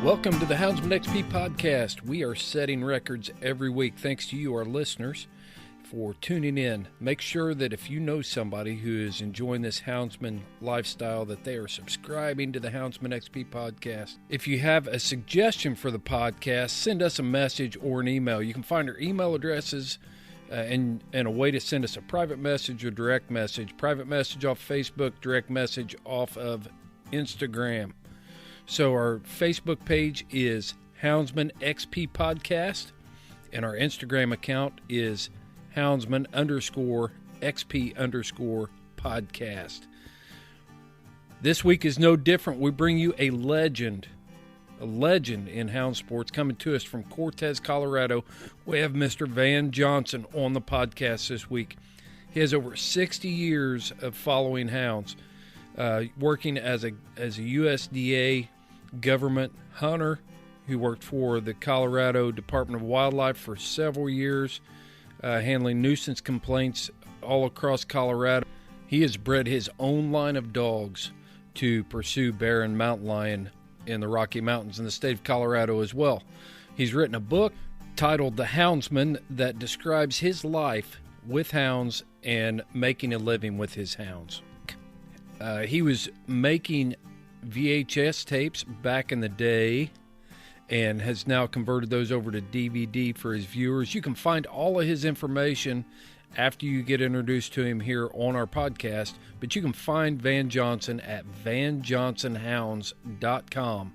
Welcome to the Houndsman XP Podcast. We are setting records every week. Thanks to you, our listeners, for tuning in. Make sure that if you know somebody who is enjoying this Houndsman lifestyle, that they are subscribing to the Houndsman XP Podcast. If you have a suggestion for the podcast, send us a message or an email. You can find our email addresses and a way to send us a private message or direct message. Private message off Facebook, direct message off of Instagram. So our Facebook page is Houndsman XP Podcast, and our Instagram account is Houndsman_XP_podcast. This week is no different. We bring you a legend in hound sports coming to us from Cortez, Colorado. We have Mr. Van Johnson on the podcast this week. He has over 60 years of following hounds, working as a USDA government hunter who worked for the Colorado Department of Wildlife for several years, handling nuisance complaints all across Colorado. He has bred his own line of dogs to pursue bear and mountain lion in the Rocky Mountains in the state of Colorado as well. He's written a book titled The Houndsman that describes his life with hounds and making a living with his hounds. He was making VHS tapes back in the day and has now converted those over to DVD for his viewers. You can find all of his information after you get introduced to him here on our podcast, but you can find Van Johnson at vanjohnsonhounds.com.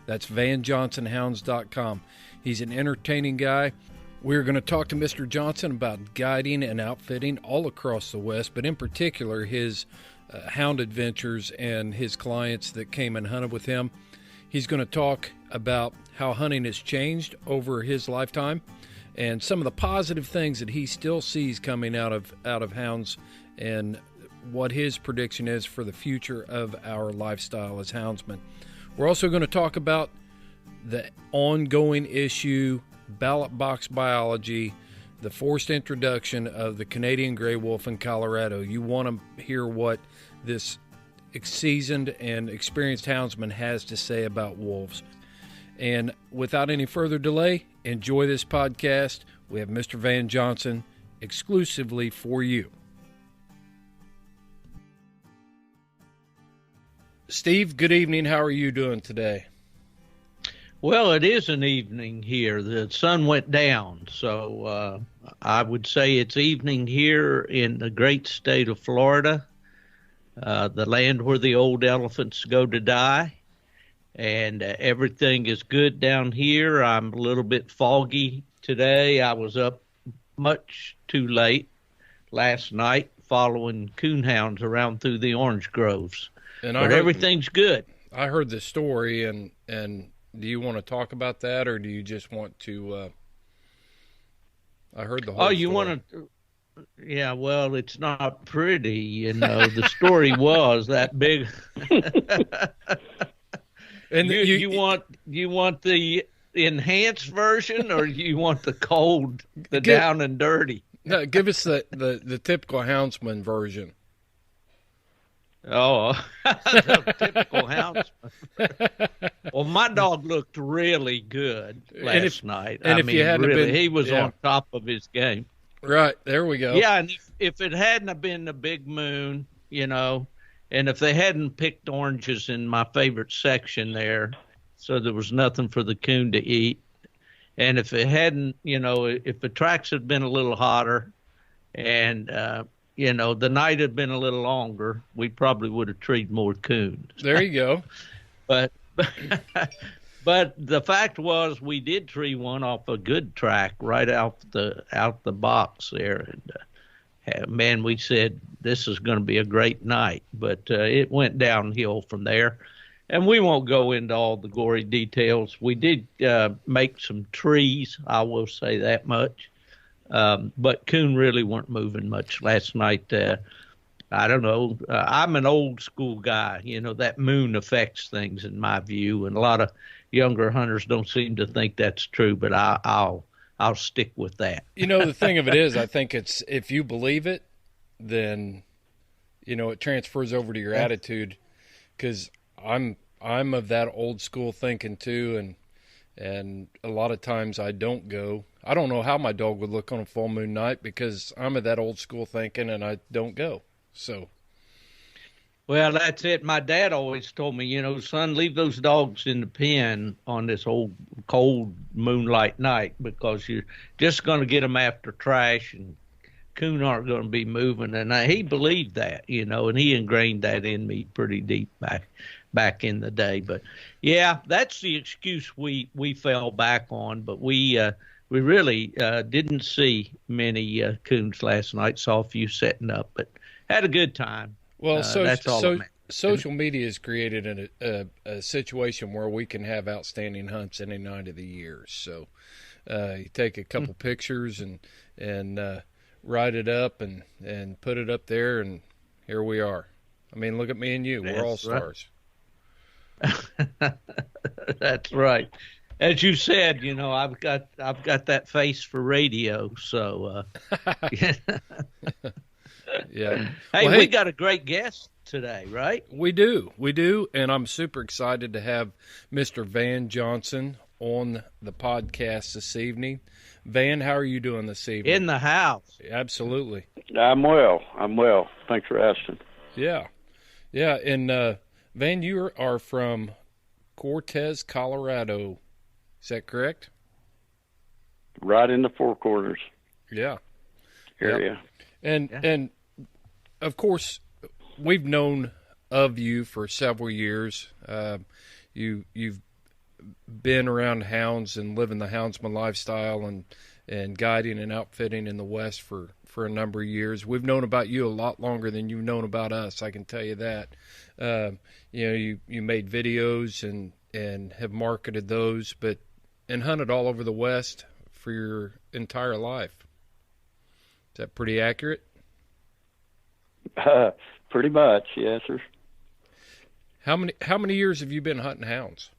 That's vanjohnsonhounds.com. He's an entertaining guy. We're going to talk to Mr. Johnson about guiding and outfitting all across the West, but in particular his hound adventures and his clients that came and hunted with him. He's going to talk about how hunting has changed over his lifetime and some of the positive things that he still sees coming out of hounds and what his prediction is for the future of our lifestyle as houndsmen. We're also going to talk about the ongoing issue, ballot box biology, the forced introduction of the Canadian gray wolf in Colorado. You want to hear what this seasoned and experienced houndsman has to say about wolves. And without any further delay, enjoy this podcast. We have Mr. Van Johnson exclusively for you. Steve, good evening. How are you doing today? Well, it is an evening here. The sun went down, so I would say it's evening here in the great state of Florida, the land where the old elephants go to die, and everything is good down here. I'm a little bit foggy today. I was up much too late last night following coonhounds around through the orange groves, but everything's good. I heard the story, and do you want to talk about that, or do you just want to? I heard the whole. Oh, you story. Want to? Yeah. Well, it's not pretty, you know. The story was that big. And you want the enhanced version, or you want the cold, down and dirty? No, give us the typical houndsman version. Oh, the typical houndsman. Well, my dog looked really good last night. He was on top of his game. Right, there we go. Yeah, and if it hadn't have been a big moon, you know, and if they hadn't picked oranges in my favorite section there, so there was nothing for the coon to eat, and if it hadn't, you know, if the tracks had been a little hotter and you know, the night had been a little longer, we probably would have treed more coons. There you go. But the fact was, we did tree one off a good track right out the box there, and man, we said this is going to be a great night. But it went downhill from there, and we won't go into all the gory details. We did make some trees, I will say that much. But coon really weren't moving much last night. I don't know. I'm an old school guy. You know, that moon affects things in my view, and a lot of younger hunters don't seem to think that's true, but I'll stick with that. You know, the thing of it is, I think it's, if you believe it, then, you know, it transfers over to your attitude, because I'm I'm of that old school thinking too, and a lot of times I don't go. I don't know how my dog would look on a full moon night because I'm of that old school thinking and I don't go. So. Well, that's it. My dad always told me, son, leave those dogs in the pen on this old cold moonlight night because you're just going to get them after trash and coon aren't going to be moving. And he believed that, and he ingrained that in me pretty deep back in the day. But yeah, that's the excuse we fell back on. But we really didn't see many coons last night. Saw a few setting up, but had a good time. Well, that's all social media has created a situation where we can have outstanding hunts any night of the year. So you take a couple pictures and write it up and put it up there, and here we are. I mean, look at me and you. We're all stars. Right. That's right. As you said, I've got that face for radio, so yeah. Hey, we got a great guest today, right? We do, and I'm super excited to have Mr. Van Johnson on the podcast this evening. Van, how are you doing this evening? In the house. Absolutely. I'm well. Thanks for asking. Yeah. And Van, you are from Cortez, Colorado. Is that correct? Right in the Four Corners. Yeah. Area. And of course, we've known of you for several years. You've been around hounds and living the houndsman lifestyle and guiding and outfitting in the West for a number of years. We've known about you a lot longer than you've known about us, I can tell you that. You made videos and have marketed those, and hunted all over the West for your entire life. Is that pretty accurate? Pretty much, yes, sir. How many years have you been hunting hounds?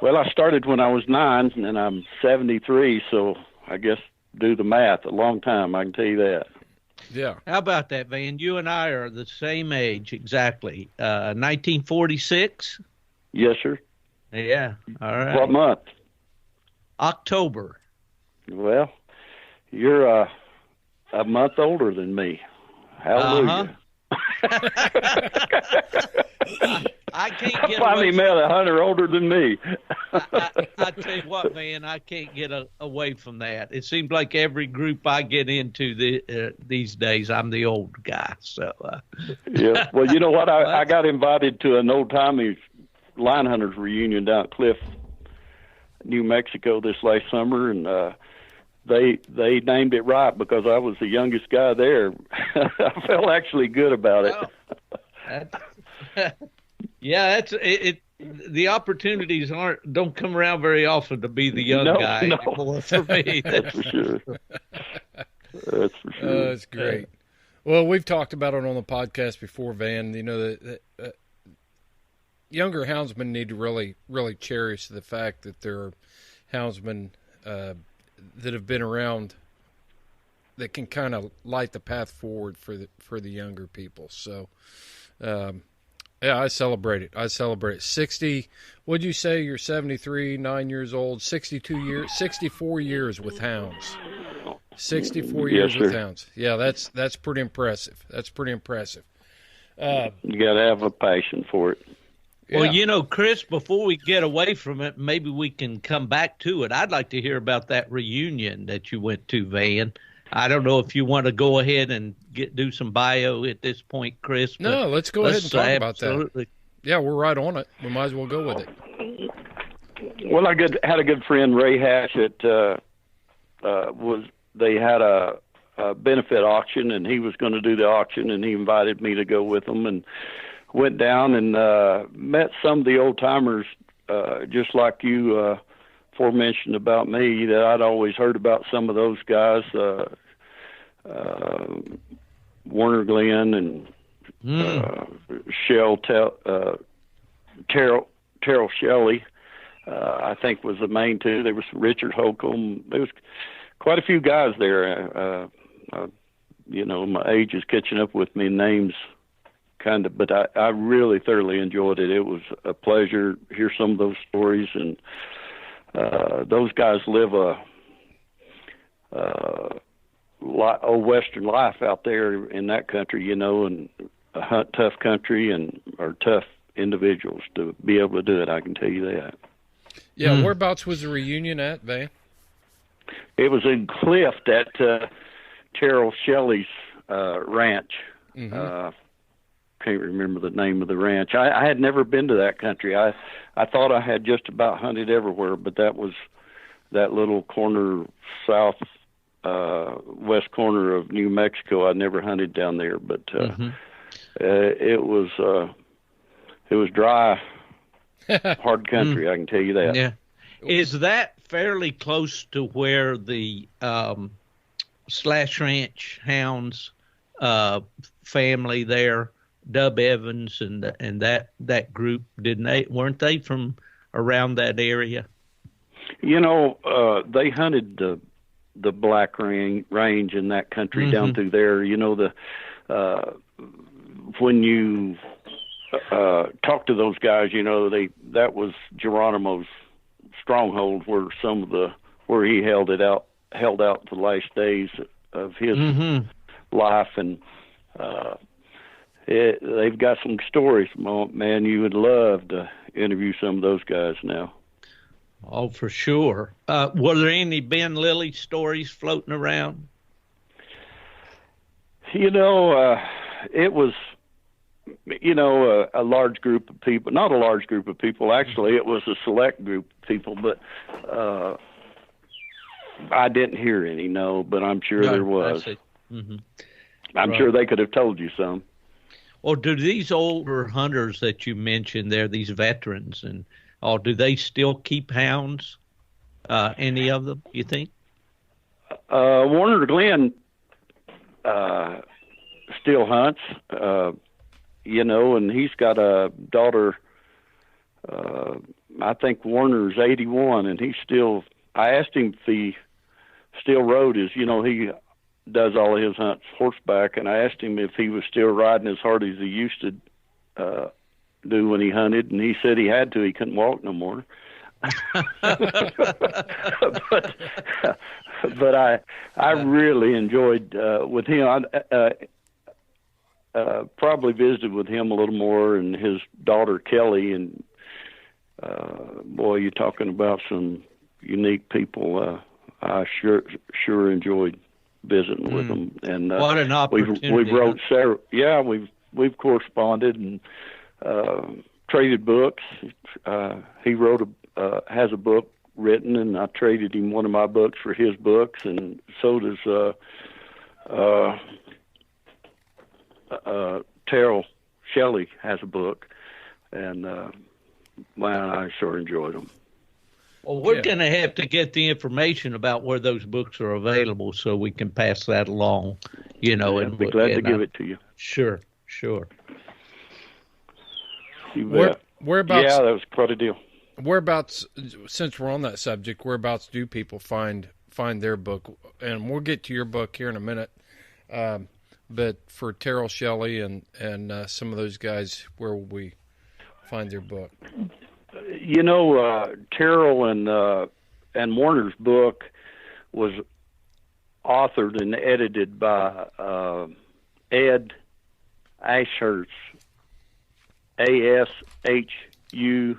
Well, I started when I was 9, and I'm 73, so I guess do the math. A long time, I can tell you that. Yeah. How about that, Van? You and I are the same age exactly. 1946? Yes, sir. Yeah. All right. What month? October. Well, you're a month older than me. Hallelujah. I can't get finally met a hunter older than me. I tell you what, man, I can't get away from that. It seems like every group I get into these days, I'm the old guy. So yeah. Well, you know what? I got invited to an old-timey line hunters reunion down at Cliff, New Mexico this last summer, and they named it right because I was the youngest guy there. I felt actually good about it. Yeah, that's it. The opportunities don't come around very often to be the young guy anymore for me. That's for sure. That's for sure. That's great. Well, we've talked about it on the podcast before, Van. The younger houndsmen need to really, really cherish the fact that there are houndsmen that have been around that can kind of light the path forward for the younger people. So, yeah, I celebrate it. 60. What'd you say? You're 73, 9 years old, 62 years, 64 years with hounds. 64 years with hounds. Yeah, that's pretty impressive. You got to have a passion for it. Yeah. Well, Chris, before we get away from it, maybe we can come back to it. I'd like to hear about that reunion that you went to, Van. I don't know if you want to go ahead and do some bio at this point, Chris. No, let's go ahead and talk about that. Yeah, we're right on it. We might as well go with it. Well, I had a good friend, Ray Hatch, that they had a benefit auction, and he was going to do the auction, and he invited me to go with him, and went down and met some of the old timers, just like you aforementioned about me, that I'd always heard about some of those guys, Warner Glenn and Terrell Shelley, I think was the main two. There was Richard Holcomb. There was quite a few guys there. My age is catching up with me. Names but I really thoroughly enjoyed it. It was a pleasure to hear some of those stories, and those guys live a Western life out there in that country, and a hunt tough country, and are tough individuals to be able to do it. I can tell you that. Yeah, whereabouts was the reunion at, Van? It was in Clift at Terrell Shelley's ranch. Can't remember the name of the ranch. I had never been to that country. I thought I had just about hunted everywhere, but that was that little corner west corner of New Mexico. I never hunted down there, but it was dry, hard country. I can tell you that. Yeah. Is that fairly close to where the Slash Ranch Hounds family there, Dub Evans and that group, weren't they from around that area? They hunted the Black Range in that country down through there. When you talk to those guys, that was Geronimo's stronghold, where he held out the last days of his life, and they've got some stories, man. You would love to interview some of those guys now. Oh, for sure. Were there any Ben Lilly stories floating around? It was, a large group of people. Not a large group of people, actually. It was a select group of people, but I didn't hear any, but I'm sure there was. I'm sure they could have told you some. Or do these older hunters that you mentioned there, these veterans, do they still keep hounds? Any of them, you think? Warner Glenn still hunts, and he's got a daughter. I think Warner's 81, and I asked him if he still rode he does all of his hunts horseback, and I asked him if he was still riding as hard as he used to do when he hunted, and he said he had to. He couldn't walk no more. but I really enjoyed with him. I probably visited with him a little more, and his daughter Kelly, and boy, you're talking about some unique people. I sure enjoyed visiting with them, and what an opportunity! We've wrote several. Yeah, we've corresponded and traded books. He has a book written, and I traded him one of my books for his books, and so does Terrell Shelley has a book, and man, I sure enjoyed them. Well, we're going to have to get the information about where those books are available so we can pass that along, I'd be glad to give it to you. Sure. Whereabouts? Yeah, that was quite a deal. Whereabouts, since we're on that subject, whereabouts do people find their book? And we'll get to your book here in a minute. But for Terrell Shelley and some of those guys, where will we find their book? Terrell and Warner's book was authored and edited by Ed Ashurst, ASHURZT.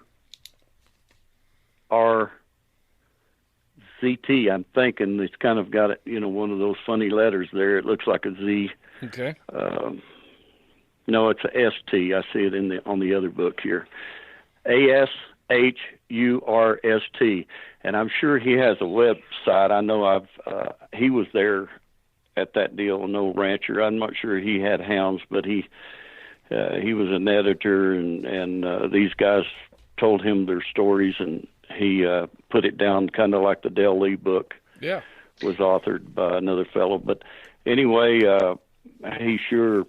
I'm thinking it's kind of got one of those funny letters there. It looks like a Z. Okay. No, it's a ST. I see it on the other book here. ASHURST, and I'm sure he has a website. I know he was there at that deal, an old rancher. I'm not sure he had hounds, but he was an editor, and these guys told him their stories, and he put it down kind of like the Dale Lee book. Yeah, was authored by another fellow. But anyway, he sure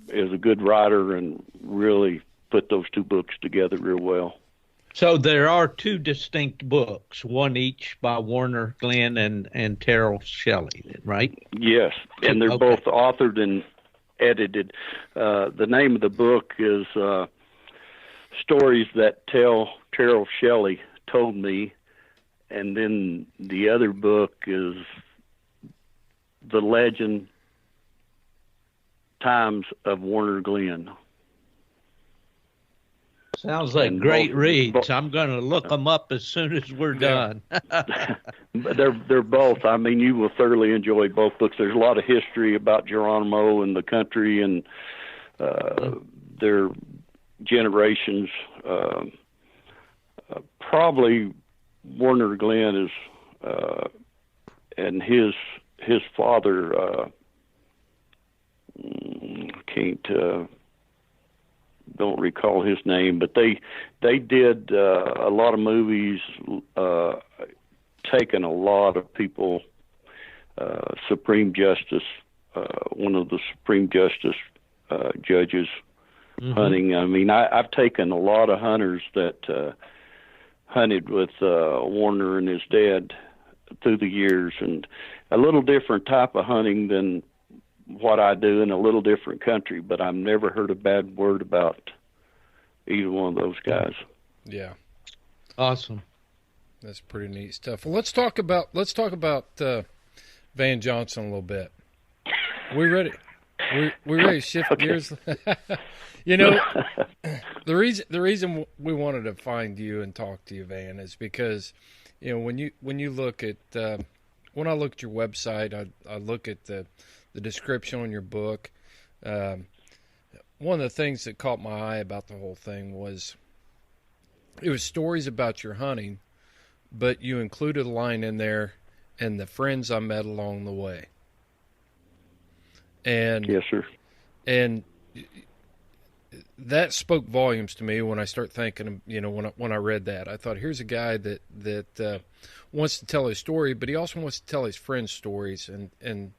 is a good writer and really put those two books together real well. So there are two distinct books, one each by Warner Glenn and Terrell Shelley, right? Yes, and they're both authored edited. The name of the book is Stories That Terrell Shelley Told Me, and then the other book is The Legend Times of Warner Glenn. Sounds like great reads. I'm going to look them up as soon as we're done. But they're both. I mean, you will thoroughly enjoy both books. There's a lot of history about Geronimo and the country and their generations. Probably Warner Glenn is and his father. Don't recall his name, but they did a lot of movies, taking a lot of people. Supreme Justice, one of the Supreme Justice judges, hunting. I mean, I've taken a lot of hunters that hunted with Warner and his dad through the years, and a little different type of hunting than what I do in a little different country, but I've never heard a bad word about either one of those guys. Yeah. Awesome. That's pretty neat stuff. Well, let's talk about Van Johnson a little bit. We ready? We ready to shift gears? You know, the reason we wanted to find you and talk to you, Van, is because, you know, when you look at when I look at your website, I look at the description on your book. One of the things that caught my eye about the whole thing was it was stories about your hunting, but you included a line in there, and the friends I met along the way. And yes, sir. And that spoke volumes to me when I start thinking, you know, when I read that. I thought, here's a guy that wants to tell his story, but he also wants to tell his friends' stories and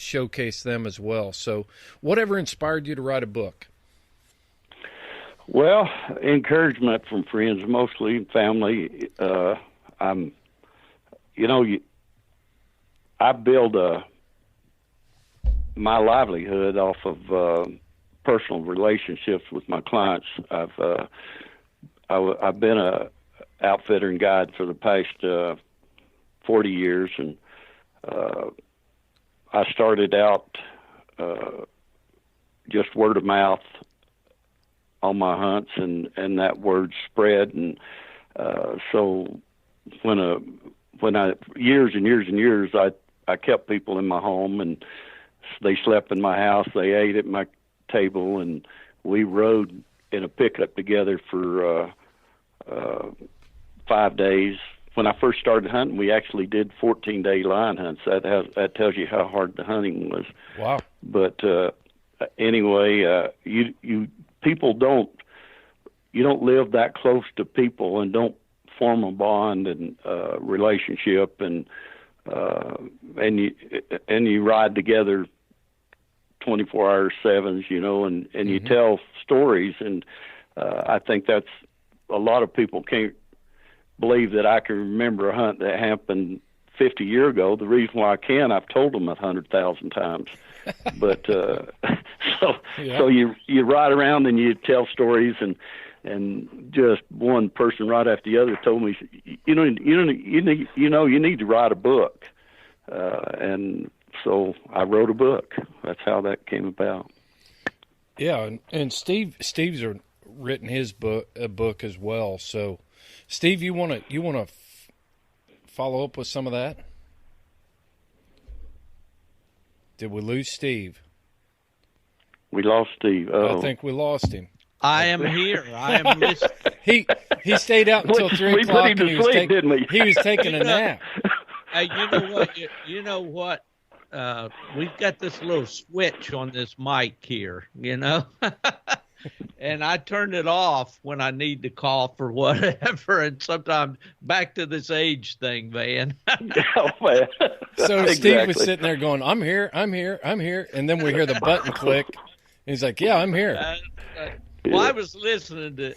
showcase them as well. So whatever inspired you to write a book? Well, encouragement from friends, mostly family. I build my livelihood off of personal relationships with my clients. I've been a outfitter and guide for the past 40 years, and I started out just word of mouth on my hunts, and that word spread, and so when I years and years and years I kept people in my home, and they slept in my house, they ate at my table, and we rode in a pickup together for 5 days. When I first started hunting, we actually did 14-day line hunts. That tells you how hard the hunting was. Wow! But anyway, you don't live that close to people and don't form a bond and relationship, and you ride together 24-hour sevens, you know, and you tell stories, and I think that's a lot of people can't believe that I can remember a hunt that happened 50 years ago. The reason why I can, I've told them 100,000 times. But so you ride around and you tell stories, and just one person right after the other told me, you need to write a book, and so I wrote a book. That's how that came about. Yeah, and Steve's written his book as well. So, Steve, you want to follow up with some of that? Did we lose Steve? We lost Steve. I think we lost him. I am here. I am listening. He stayed out until 3 o'clock. We put him to sleep, didn't we? He was taking a nap. Hey, you know what? We've got this little switch on this mic here, you know, and I turn it off when I need to cough or whatever. And sometimes back to this age thing, man. Oh, man. So exactly. Steve was sitting there going, I'm here. And then we hear the button click. And he's like, yeah, I'm here. Well, I was listening to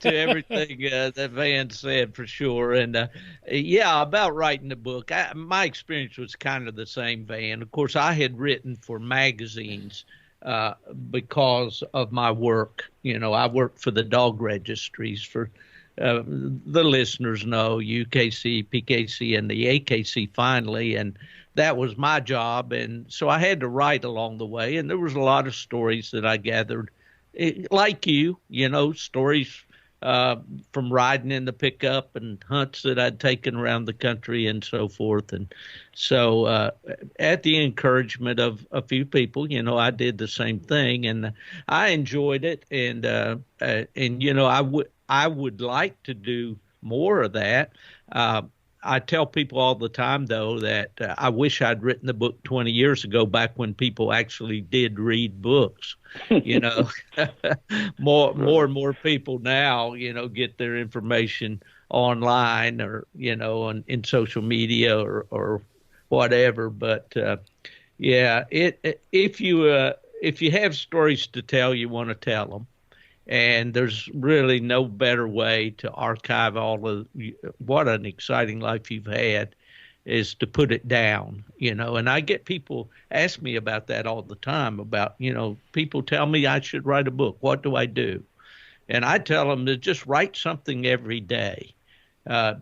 everything that Van said for sure, and about writing the book. My experience was kind of the same, Van. Of course, I had written for magazines because of my work. I work for the dog registries for the listeners know UKC, PKC, and the AKC finally, and that was my job. And so I had to write along the way, and there was a lot of stories that I gathered, like stories from riding in the pickup and hunts that I'd taken around the country and so forth. And so at the encouragement of a few people, I did the same thing, and I enjoyed it. And I would like to do more of that. I tell people all the time, though, that I wish I'd written the book 20 years ago, back when people actually did read books. More and more people now, get their information online or, in social media or whatever. But if you have stories to tell, you want to tell them. And there's really no better way to archive what an exciting life you've had is to put it down, and I get people ask me about that all the time about, people tell me I should write a book. What do I do? And I tell them to just write something every day.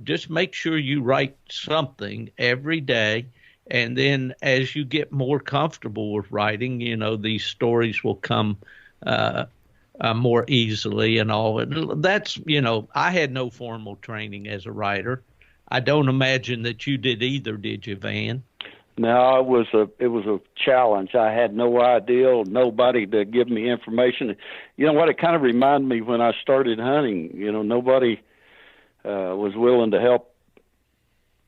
Just make sure you write something every day. And then as you get more comfortable with writing, these stories will come more easily and all. And that's, I had no formal training as a writer. I don't imagine that you did either, did you, Van? No, it was a challenge. I had no idea, nobody to give me information. You know what? It kind of reminded me when I started hunting. Nobody was willing to help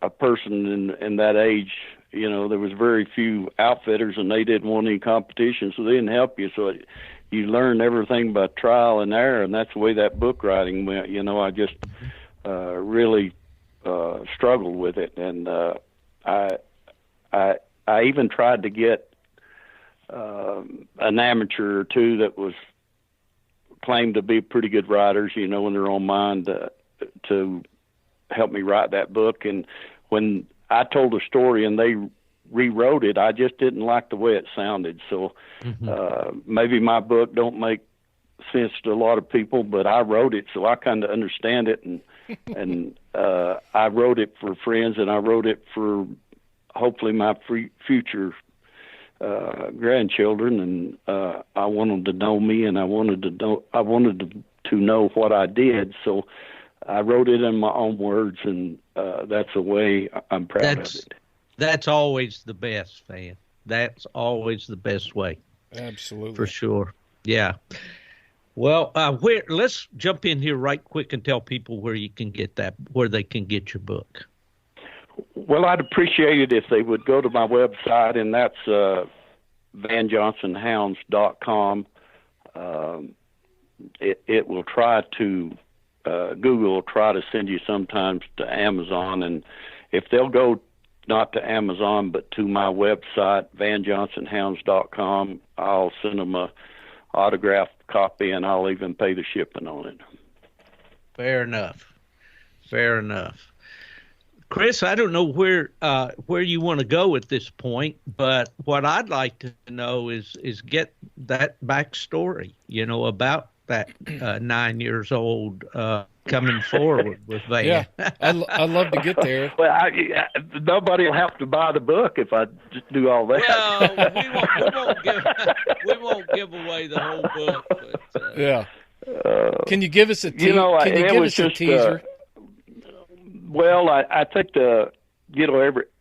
a person in that age. There was very few outfitters, and they didn't want any competition, so they didn't help you. So you learn everything by trial and error, and that's the way that book writing went. I just really struggled with it, and I even tried to get an amateur or two that was claimed to be pretty good writers, in their own mind, to help me write that book. And when I told a story and they rewrote it, I just didn't like the way it sounded. So maybe my book don't make sense to a lot of people, but I wrote it, so I kind of understand it. And I wrote it for friends, and I wrote it for hopefully my future grandchildren. And I want them to know me, and I wanted to know what I did. So I wrote it in my own words, and that's the way I'm proud of it. That's always the best, Van. That's always the best way. Absolutely. For sure. Yeah. Well, let's jump in here right quick and tell people where they can get your book. Well, I'd appreciate it if they would go to my website, and that's vanjohnsonhounds.com. It will try to, Google will try to send you sometimes to Amazon, and if they'll go not to Amazon but to my website, vanjohnsonhounds.com, I'll send them a autographed copy, and I'll even pay the shipping on it. Fair enough. Chris, I don't know where you want to go at this point, but what I'd like to know is get that backstory, about that 9 years old coming forward with Van. Yeah, I'd love to get there. Well, nobody will have to buy the book if I just do all that. Well, we won't give away the whole book. But, yeah. Can you give us a teaser? Well, I think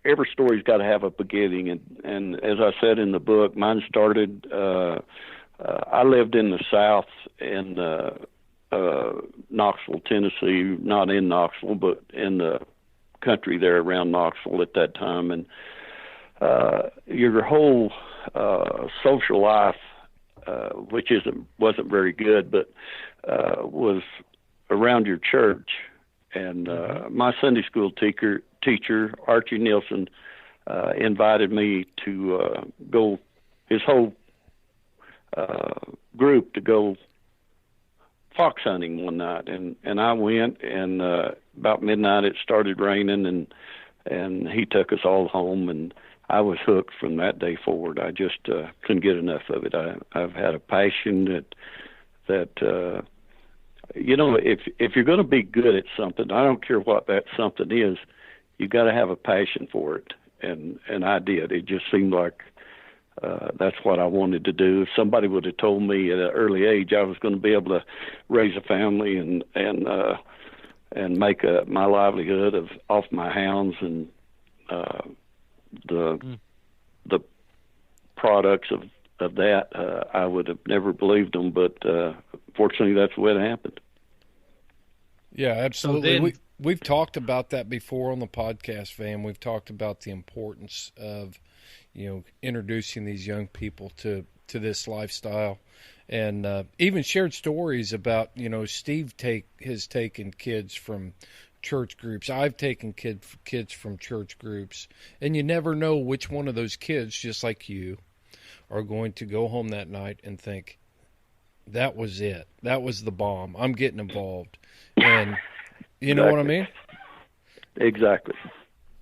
every story's got to have a beginning, and as I said in the book, mine started. I lived in the South in Knoxville, Tennessee, not in Knoxville, but in the country there around Knoxville at that time, and your whole social life, which wasn't very good, but was around your church. And my Sunday school teacher Archie Nielsen, invited me to go, his whole group, to go fox hunting one night, and I went, and about midnight it started raining, and he took us all home, and I was hooked from that day forward. I just couldn't get enough of it. I've had a passion that you know, if you're going to be good at something, I don't care what that something is, you got to have a passion for it. And I did. It just seemed like that's what I wanted to do. If somebody would have told me at an early age I was going to be able to raise a family and make my livelihood off my hounds and the products of that, I would have never believed them. But fortunately, that's the way it happened. Yeah, absolutely. We've talked about that before on the podcast, Van. We've talked about the importance of, you know, introducing these young people to this lifestyle, and even shared stories about, you know, Steve has taken kids from church groups. I've taken kids from church groups, and you never know which one of those kids, just like you, are going to go home that night and think, that was it. That was the bomb. I'm getting involved. And you know what I mean? Exactly.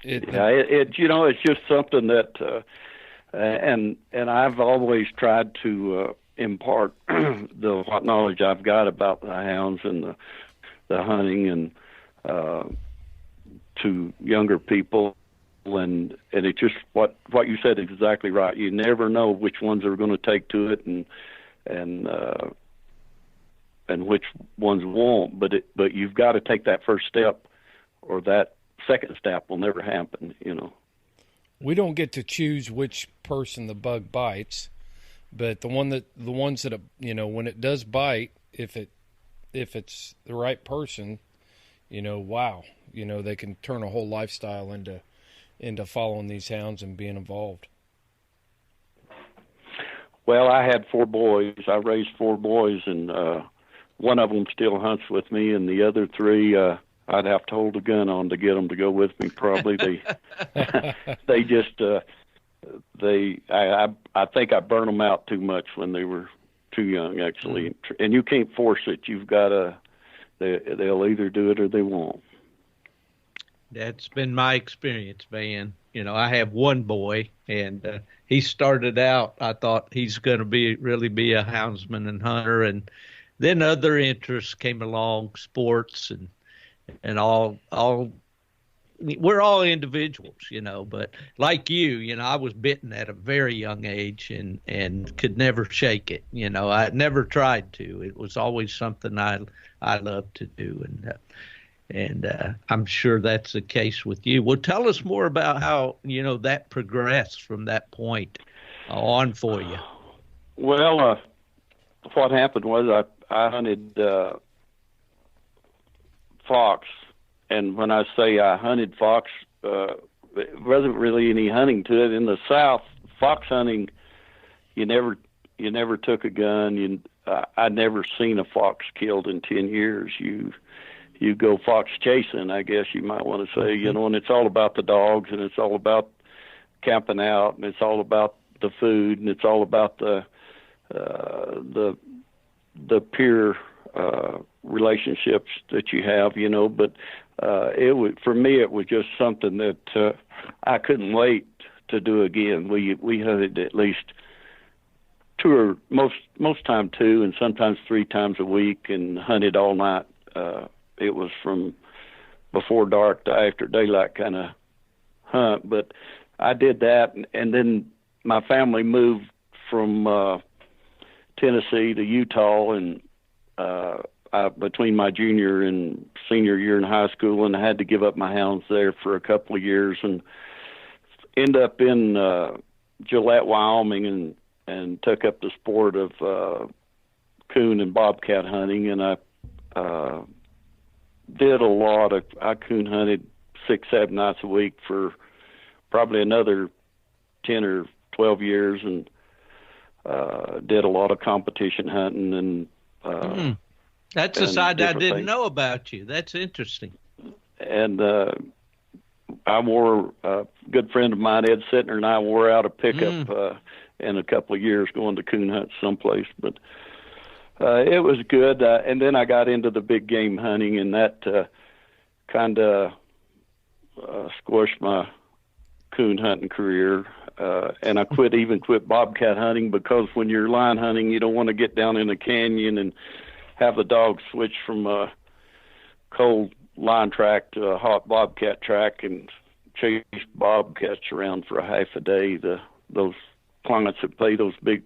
It you know, it's just something that, and I've always tried to impart what knowledge I've got about the hounds and the hunting and to younger people. And it's just what you said is exactly right. You never know which ones are going to take to it and which ones won't. But you've got to take that first step, or that second step will never happen. You know. We don't get to choose which person the bug bites, but the ones that you know, when it does bite, if it's the right person, you know, wow, you know, they can turn a whole lifestyle into following these hounds and being involved. Well, I had 4 boys. I raised 4 boys, and one of them still hunts with me, and the other 3, I'd have to hold a gun on to get them to go with me. Probably they just I think I burned them out too much when they were too young, actually. And you can't force it. You've got to. They'll either do it or they won't. That's been my experience, Van. You know, I have one boy, and he started out, I thought he's going to really be a houndsman and hunter, and then other interests came along, sports and all. We're all individuals, you know, but like you know, I was bitten at a very young age and could never shake it. You know, I never tried to. It was always something I loved to do, and I'm sure that's the case with you. Well, tell us more about how, you know, that progressed from that point on for you. Well, what happened was I hunted fox, and when I say I hunted fox, it wasn't really any hunting to it. In the South, fox hunting, you never took a gun. I'd never seen a fox killed in 10 years. You go fox chasing, I guess you might want to say, you know, and it's all about the dogs, and it's all about camping out, and it's all about the food, and it's all about the peer relationships that you have, you know. But for me, it was just something that I couldn't wait to do again. We hunted at least 2 or most time 2 and sometimes 3 times a week, and hunted all night. It was from before dark to after daylight kind of hunt. But I did that, and then my family moved from Tennessee to Utah, and between my junior and senior year in high school, and I had to give up my hounds there for a couple of years, and end up in Gillette, Wyoming, and took up the sport of coon and bobcat hunting, and I did a lot of. I coon hunted 6-7 nights a week for probably another 10 or 12 years, and did a lot of competition hunting, and that's a side I didn't know about you. That's interesting. And I wore a good friend of mine, Ed Sittner, and I wore out a pickup in a couple of years going to coon hunt someplace, but. It was good, and then I got into the big game hunting, and that kind of squashed my coon hunting career. And I quit bobcat hunting because when you're line hunting, you don't want to get down in a canyon and have the dog switch from a cold line track to a hot bobcat track and chase bobcats around for a half a day. Those clients that pay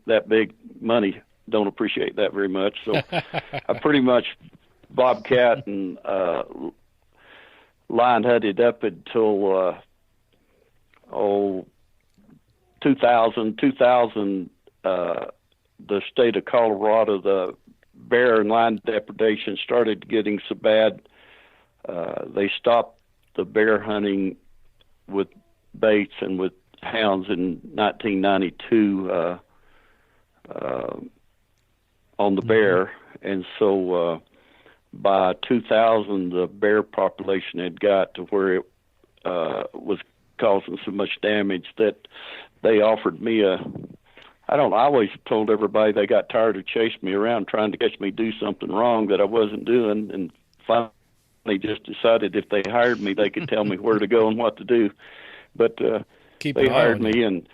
that big money don't appreciate that very much. So I pretty much bobcat and line hunted up until 2000, the state of Colorado, the bear and line depredation started getting so bad, they stopped the bear hunting with baits and with hounds in 1992 on the bear. And so by 2000, the bear population had got to where it was causing so much damage that they offered me I always told everybody they got tired of chasing me around trying to catch me do something wrong that I wasn't doing, and finally just decided if they hired me, they could tell me where to go and what to do. But they hired me, and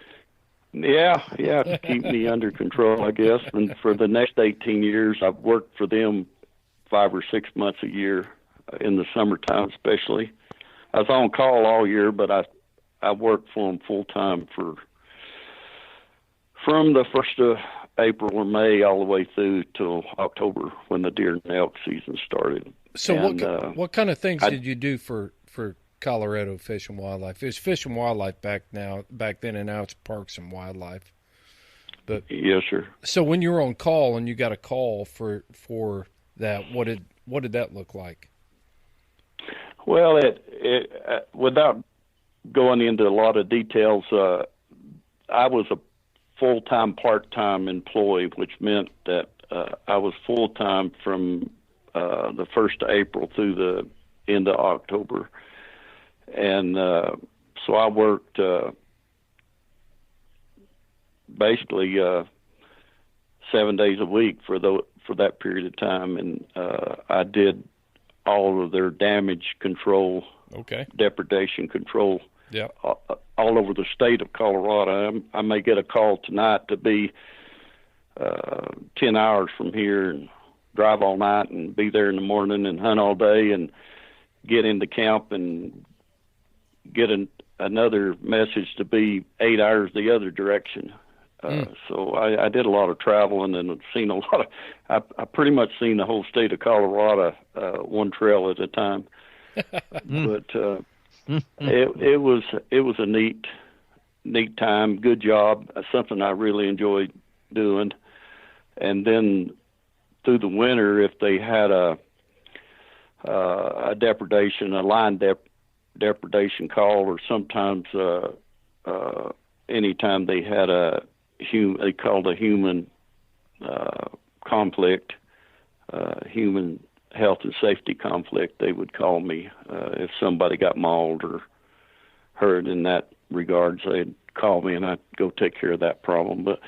to keep me under control, I guess. And for the next 18 years, I've worked for them 5 or 6 months a year in the summertime, especially. I was on call all year, but I worked for them full time from the 1st of April or May all the way through till October when the deer and elk season started. So what kind of things did you do for Colorado Fish and Wildlife? It's Fish and Wildlife back then, and now it's Parks and Wildlife. But yes, sir. So when you were on call and you got a call for that, what did that look like? Well, it without going into a lot of details, I was a full-time, part-time employee, which meant that I was full-time from the 1st of April through the end of October. And so I worked basically 7 days a week for that period of time, and I did all of their damage control, depredation control, all over the state of Colorado. I may get a call tonight to be 10 hours from here and drive all night and be there in the morning and hunt all day and get into camp and get another message to be 8 hours the other direction. So I did a lot of traveling and seen a lot of, I pretty much seen the whole state of Colorado one trail at a time. But it was a neat time, good job, something I really enjoyed doing. And then through the winter, if they had a depredation, a line depredation call, or sometimes anytime they had they called a human conflict, human health and safety conflict, they would call me. If somebody got mauled or hurt in that regards, they'd call me and I'd go take care of that problem. But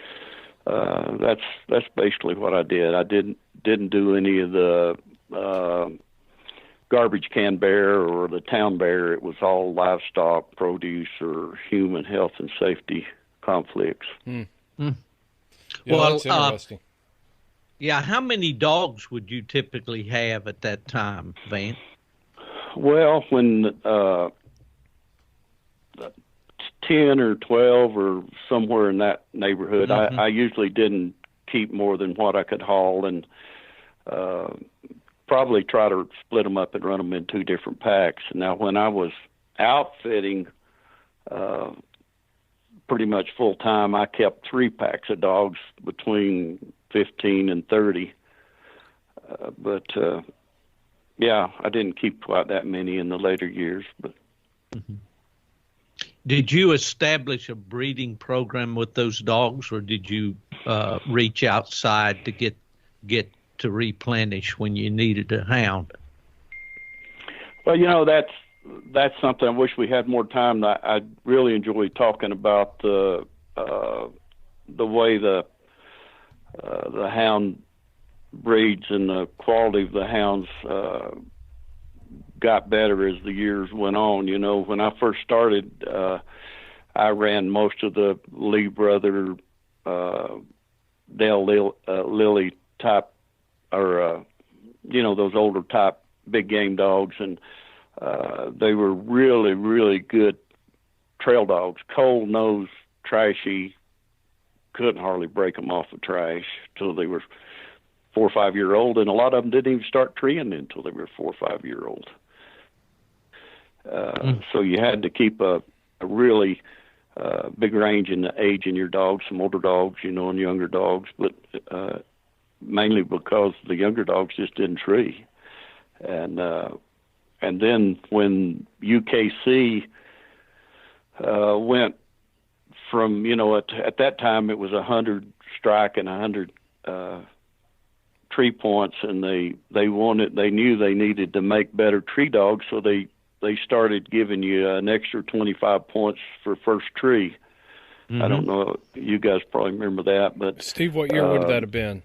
that's basically what I did. I didn't do any of the garbage can bear or the town bear. It was all livestock, produce, or human health and safety conflicts. Yeah, Well, that's interesting. How many dogs would you typically have at that time, Van? Well, when 10 or 12 or somewhere in that neighborhood, I usually didn't keep more than what I could haul, and probably try to split them up and run them in 2 different packs. Now, when I was outfitting pretty much full time, I kept 3 packs of dogs between 15 and 30. But I didn't keep quite that many in the later years. But Did you establish a breeding program with those dogs, or did you reach outside to get to replenish when you needed a hound? Well, that's something I wish we had more time. I really enjoy talking about the way the hound breeds and the quality of the hounds got better as the years went on. When I first started, I ran most of the Lee brother, Dale Lilly type, or those older type big game dogs, and they were really, really good trail dogs. Cold nose, trashy. Couldn't hardly break them off the trash till they were 4 or 5 year old, and a lot of them didn't even start treeing until they were 4 or 5 year old. So you had to keep a really big range in the age in your dogs, some older dogs, and younger dogs, but mainly because the younger dogs just didn't tree. And then when UKC went from, at that time it was 100 strike and 100 tree points, and they knew they needed to make better tree dogs, so they started giving you an extra 25 points for first tree. Mm-hmm. I don't know, you guys probably remember that, but Steve, what year would that have been?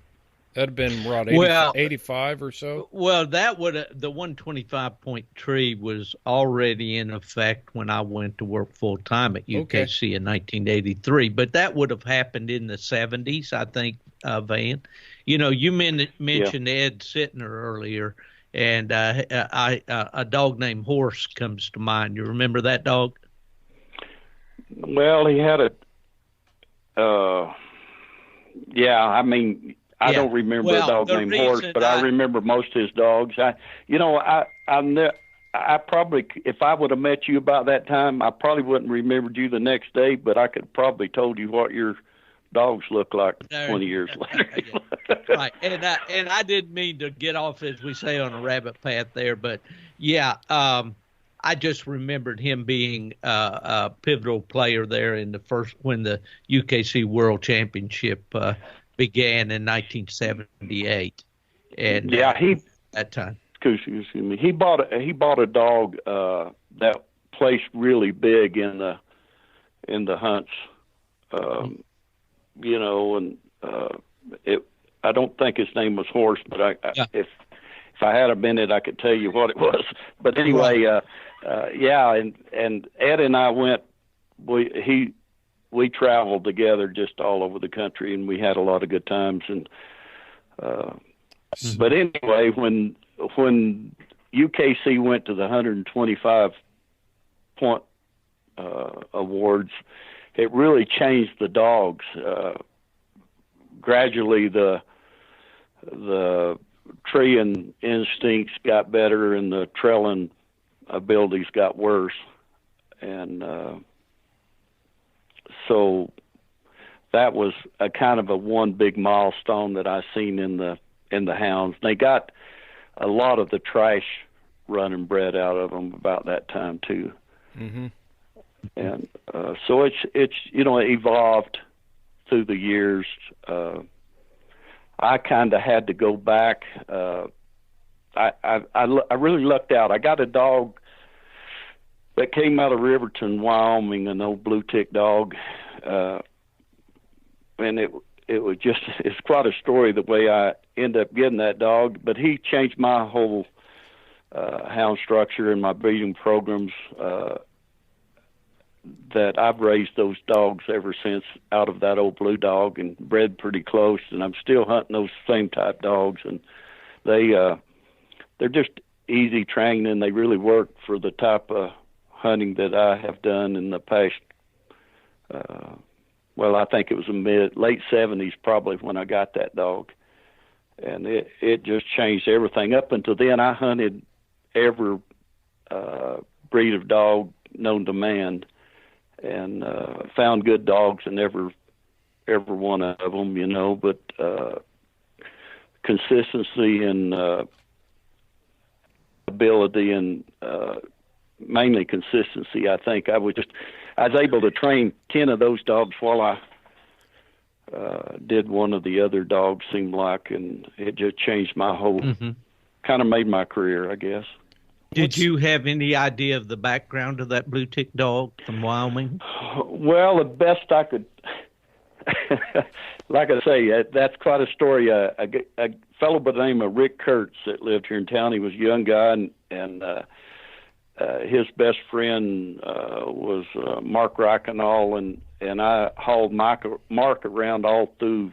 That'd have been around 85 or so. Well, the 125-point tree was already in effect when I went to work full time at UKC in 1983. But that would have happened in the 70s, I think, Van. You mentioned Ed Sittner earlier, and a dog named Horse comes to mind. You remember that dog? Well, he had I don't remember a dog named Horse, but I remember most of his dogs. I probably, if I would have met you about that time, I probably wouldn't remembered you the next day, but I could probably told you what your dogs look like 20 years later. Right, and I didn't mean to get off, as we say, on a rabbit path there, but I just remembered him being a pivotal player there in when the UKC World Championship began in 1978, and that time. Excuse me. He bought a dog that placed really big in the hunts, and I don't think his name was Horse, but if I had a minute, I could tell you what it was. But anyway, and Ed and I went. We traveled together just all over the country, and we had a lot of good times. And but anyway, when UKC went to the 125-point awards, it really changed the dogs. Gradually, the treeing instincts got better, and the trailing abilities got worse, and so that was a kind of a one big milestone that I seen in the hounds. They got a lot of the trash running bred out of them about that time too. Mm-hmm. And so it's it evolved through the years. I kind of had to go back. I really lucked out. I got a dog that came out of Riverton, Wyoming, an old blue tick dog, and it's quite a story the way I ended up getting that dog. But he changed my whole hound structure and my breeding programs. That I've raised those dogs ever since out of that old blue dog and bred pretty close, and I'm still hunting those same type dogs, and they're just easy training. They really work for the type of hunting that I have done in the past. I think it was late 70s probably when I got that dog, and it just changed everything. Up until then, I hunted every breed of dog known to man, and found good dogs in every one of them, but consistency and ability and mainly consistency. I think I was able to train 10 of those dogs while I did one of the other dogs, seemed like, and it just changed my whole, kind of made my career, I guess. Did you have any idea of the background of that blue tick dog from Wyoming? Well, the best I could, like I say, that's quite a story. A fellow by the name of Rick Kurtz that lived here in town, he was a young guy, and his best friend was Mark Reichenall, and I hauled Mark around all through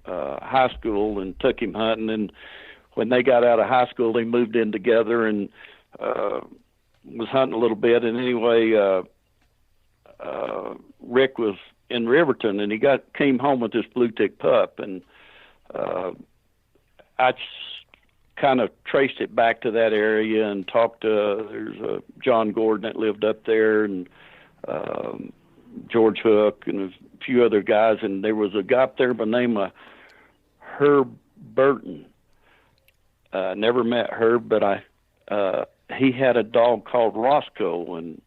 high school and took him hunting. And when they got out of high school, they moved in together and was hunting a little bit. And anyway, Rick was in Riverton, and he came home with this blue tick pup, and I kind of traced it back to that area and talked to there's a John Gordon that lived up there, and George Hook and a few other guys, and there was a guy up there by the name of Herb Burton. Never met Herb, but he had a dog called Roscoe, and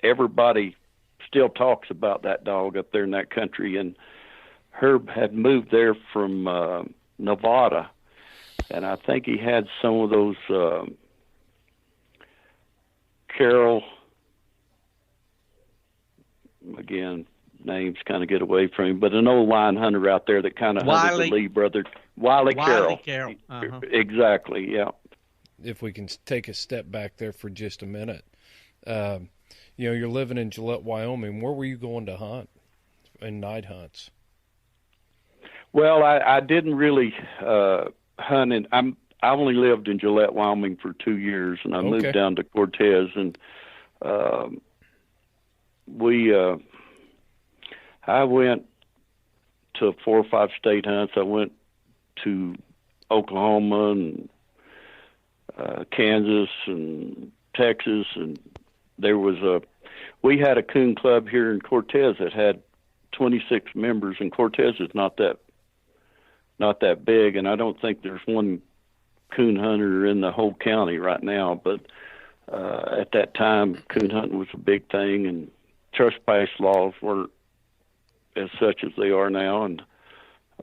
everybody still talks about that dog up there in that country. And Herb had moved there from Nevada, and I think he had some of those Carol, again, names kind of get away from him, but an old line hunter out there that kind of hunted the Lee brother, Wiley Carroll. Uh-huh. Exactly, yeah. If we can take a step back there for just a minute. You're living in Gillette, Wyoming. Where were you going to hunt in night hunts? Well, I didn't really hunt in. I only lived in Gillette, Wyoming for 2 years, and I moved down to Cortez, and I went to 4 or 5 state hunts. I went to Oklahoma and Kansas and Texas, and we had a coon club here in Cortez that had 26 members, and Cortez is not that big, and I don't think there's one coon hunter in the whole county right now, but at that time coon hunting was a big thing, and trespass laws weren't as such as they are now, and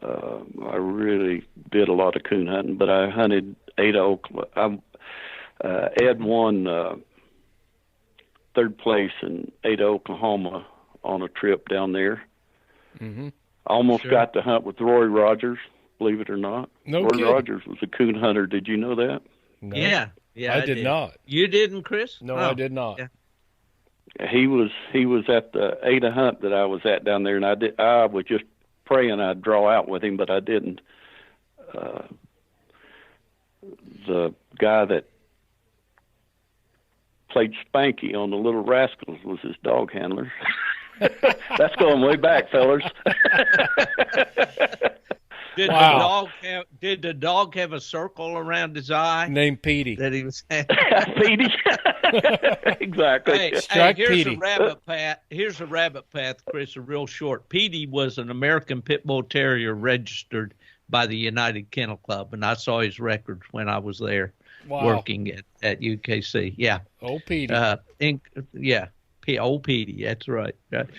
I really did a lot of coon hunting, but I hunted Ada, Ed won third place in Ada, Oklahoma on a trip down there. Mm-hmm. Almost got to hunt with Roy Rogers, believe it or not. No Roy kidding. Rogers was a coon hunter. Did you know that? No. Yeah, I did not. You didn't, Chris? No, I did not. Yeah. He was at the Ada hunt that I was at down there, and I was just praying I'd draw out with him, but I didn't. The guy that played Spanky on the Little Rascals was his dog handler. That's going way back, fellas. Did the dog have a circle around his eye? Named Petey. That he was Petey. Exactly. Hey, here's a rabbit path, Chris, a real short. Petey was an American Pit Bull Terrier registered by the United Kennel Club, and I saw his records when I was there working at UKC. Yeah. Old Petey. Old Petey, that's right.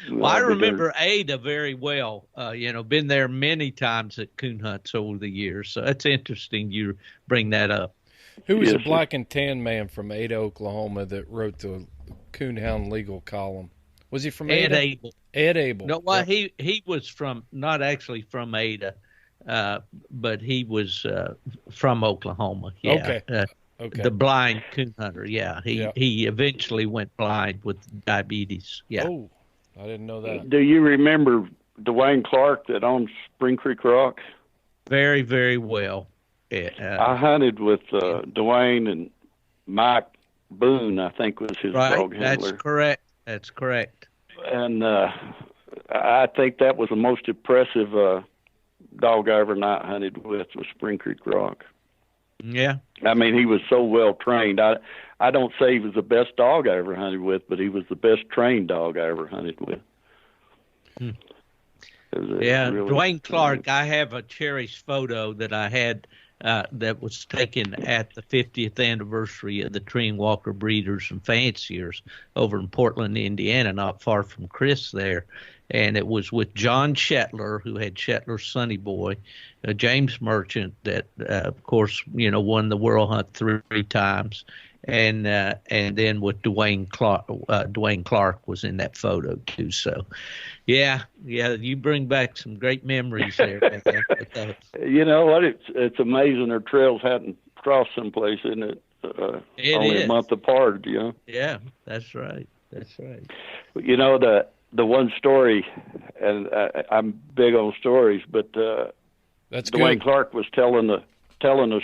Well, I remember Ada very well. Been there many times at coon hunts over the years, so that's interesting you bring that up. Who was a black and tan man from Ada, Oklahoma that wrote the Coonhound Legal column? Was he from Ada? Ed Abel. No, well, he was not actually from Ada, but he was from Oklahoma. Yeah. Okay. The blind coon hunter. Yeah. He eventually went blind with diabetes. Yeah. Oh, I didn't know that. Do you remember Dwayne Clark that owned Spring Creek Rock? Very, very well. I hunted with Dwayne and Mike Boone, I think was his dog handler. That's correct. And I think that was the most impressive dog I ever night hunted with was Spring Creek Rock. Yeah. I mean, he was so well trained. I don't say he was the best dog I ever hunted with, but he was the best trained dog I ever hunted with. Dwayne Clark, I have a cherished photo that I had that was taken at the 50th anniversary of the Tree Walker Breeders and Fanciers over in Portland, Indiana, not far from Chris there. And it was with John Shetler, who had Shetler's Sonny Boy, James Merchant, that, of course, won the World Hunt 3 times. And then with Dwayne Clark. Dwayne Clark was in that photo, too. So, yeah, you bring back some great memories there. You know what? It's amazing their trails hadn't crossed someplace, isn't it? only a month apart, you know. Yeah, that's right. That's right. You know, the one story, and I'm big on stories, but that's Dwayne good. Clark was telling a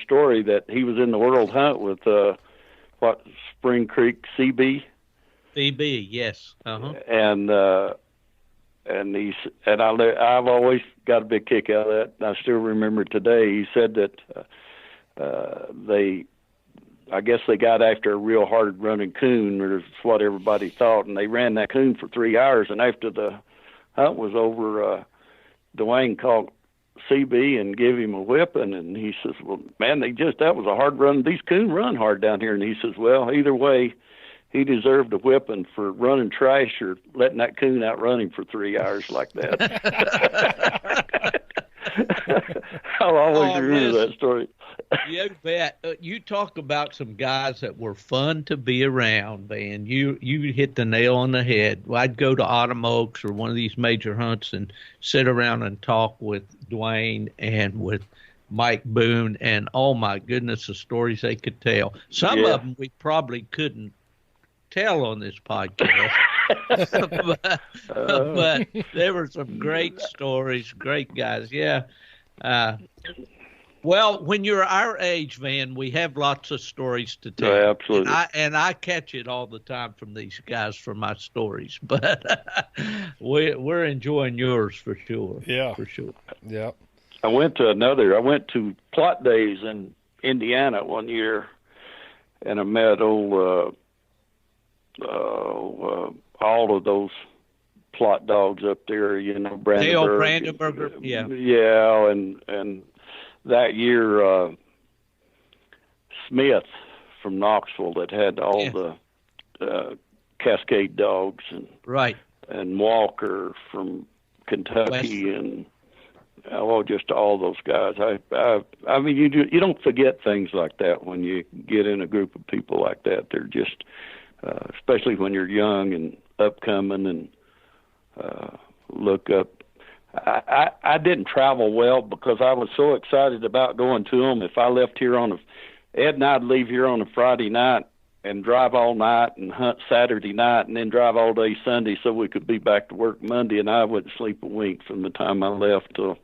story that he was in the World Hunt with Spring Creek CB. CB, yes. Uh-huh. And I've always got a big kick out of that. And I still remember today. He said that I guess they got after a real hard running coon, or that's what everybody thought, and they ran that coon for 3 hours. And after the hunt was over, Dwayne called CB and gave him a whipping, and he says, "Well, man, that was a hard run. These coon run hard down here." And he says, "Well, either way, he deserved a whipping for running trash or letting that coon outrun him for 3 hours like that." I'll always remember that story. You bet. You talk about some guys that were fun to be around, man. You hit the nail on the head. I'd go to Autumn Oaks or one of these major hunts and sit around and talk with Dwayne and with Mike Boone, and oh my goodness, the stories they could tell. Some of them we probably couldn't tell on this podcast, but there were some great stories, great guys. Yeah. Well, when you're our age, Van, we have lots of stories to tell. Yeah, absolutely. And I catch it all the time from these guys for my stories, but we're enjoying yours for sure. Yeah. For sure. Yeah. I went to Plot Days in Indiana one year, and I met all of those plot dogs up there, you know, Brandenburger. Yeah. Yeah, and that year, Smith from Knoxville that had all the Cascade dogs, and right, and Walker from Kentucky, and just all those guys. I mean, you don't forget things like that when you get in a group of people like that. They're just, especially when you're young and upcoming and look up. I didn't travel well because I was so excited about going to them. If I left here Ed and I'd leave here on a Friday night and drive all night and hunt Saturday night and then drive all day Sunday so we could be back to work Monday, and I wouldn't sleep a wink from the time I left till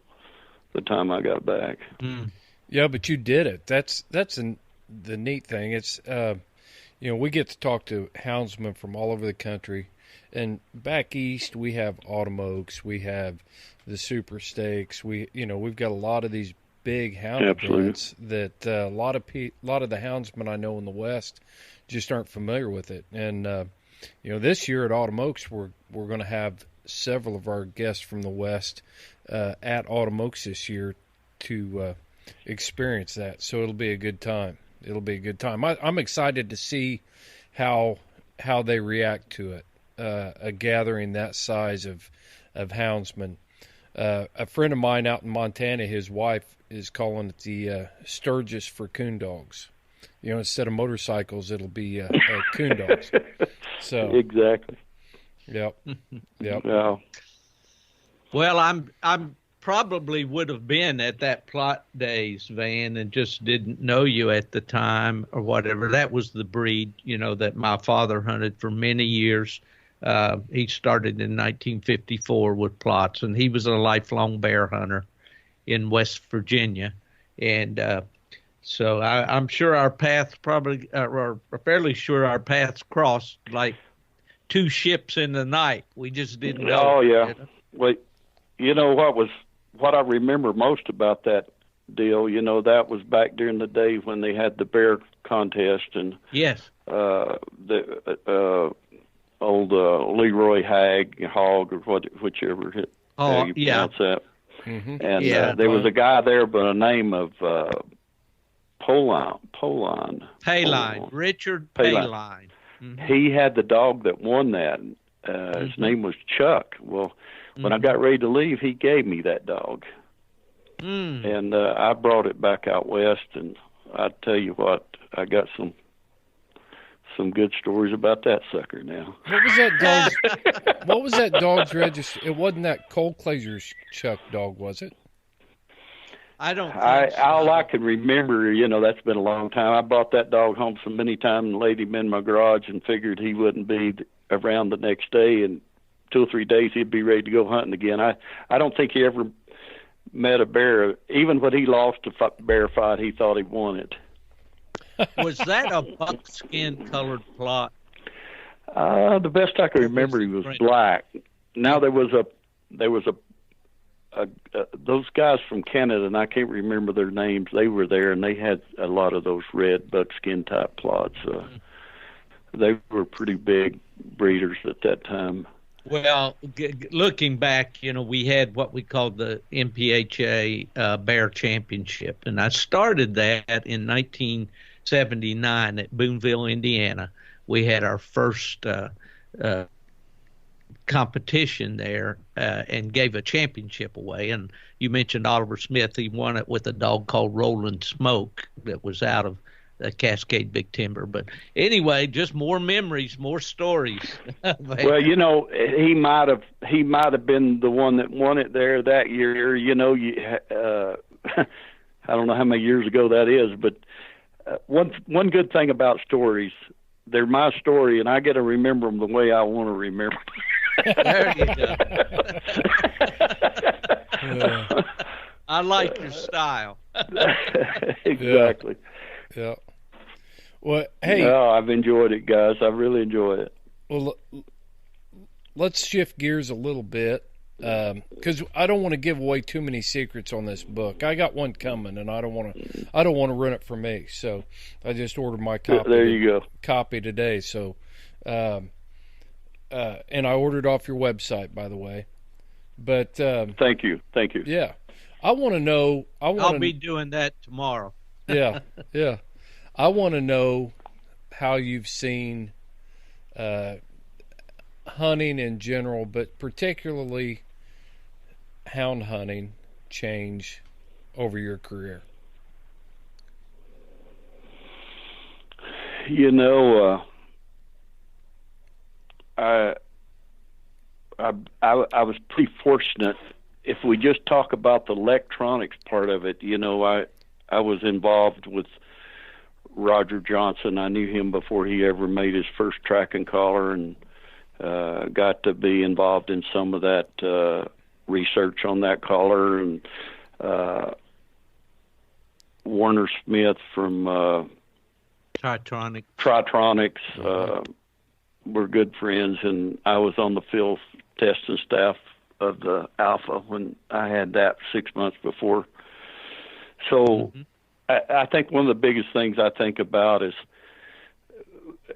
the time I got back. Mm. Yeah, but you did it. That's the neat thing. It's we get to talk to houndsmen from all over the country. And back east, we have Autumn Oaks, we have the Super Stakes. We've got a lot of these big hound events that a lot of the houndsmen I know in the West just aren't familiar with it. And this year at Autumn Oaks, we're going to have several of our guests from the West at Autumn Oaks this year to experience that. So it'll be a good time. I'm excited to see how they react to it. A gathering that size of houndsmen. A friend of mine out in Montana, his wife is calling it the Sturgis for coon dogs. Instead of motorcycles, it'll be coon dogs. So exactly. Yep. Yeah. Well, I'm probably would have been at that Plot Days, Van, and just didn't know you at the time or whatever. That was the breed, that my father hunted for many years. He started in 1954 with Plots, and he was a lifelong bear hunter in West Virginia. And so I'm sure our paths or fairly sure our paths crossed like two ships in the night. We just didn't know. Oh, yeah. Well, what I remember most about that deal, that was back during the day when they had the bear contest, and yes, old Leroy Hogg, or whichever how you pronounce that. Mm-hmm. And there was a guy there by the name of Paline. Richard Paline. Mm-hmm. He had the dog that won that. His name was Chuck. Well, when I got ready to leave, he gave me that dog. And I brought it back out west, and I tell you what, I got some good stories about that sucker now. What was that dog's register? It wasn't that Cole Claser's Chuck dog, was it? I don't think all I can remember, that's been a long time. I brought that dog home so many times and laid him in my garage and figured he wouldn't be around the next day, and 2 or 3 days he'd be ready to go hunting again. I don't think he ever met a bear. Even when he lost a bear fight, he thought he won it. Was that a buckskin colored plot? The best I can remember, he was black. Now there was a those guys from Canada, and I can't remember their names. They were there, and they had a lot of those red buckskin type plots. They were pretty big breeders at that time. Well, looking back, we had what we called the MPHA Bear Championship, and I started that in 1979 at Boonville, Indiana. We had our first competition there and gave a championship away. And you mentioned Oliver Smith. He won it with a dog called Roland Smoke that was out of the Cascade Big Timber. But anyway, just more memories, more stories. Well, he might have been the one that won it there that year. I don't know how many years ago that is, but one good thing about stories, they're my story, and I get to remember them the way I want to remember them. There you go. I like your style. Exactly. Yeah. Well, hey. No, I've enjoyed it, guys. I really enjoyed it. Well, let's shift gears a little bit, because I don't want to give away too many secrets on this book. I got one coming, and I don't want to run it for me. So I just ordered my copy. There you go. Copy today. So, and I ordered off your website, by the way. But thank you. Yeah, I want to know. I'll be doing that tomorrow. Yeah. I want to know how you've seen hunting in general, but particularly hound hunting, change over your career. I was pretty fortunate. If we just talk about the electronics part of it, I was involved with Roger Johnson. I knew him before he ever made his first tracking collar, and got to be involved in some of that research on that collar. And Warner Smith from Tritronics, we're good friends, and I was on the field testing staff of the Alpha when I had that 6 months before. So I think one of the biggest things I think about is,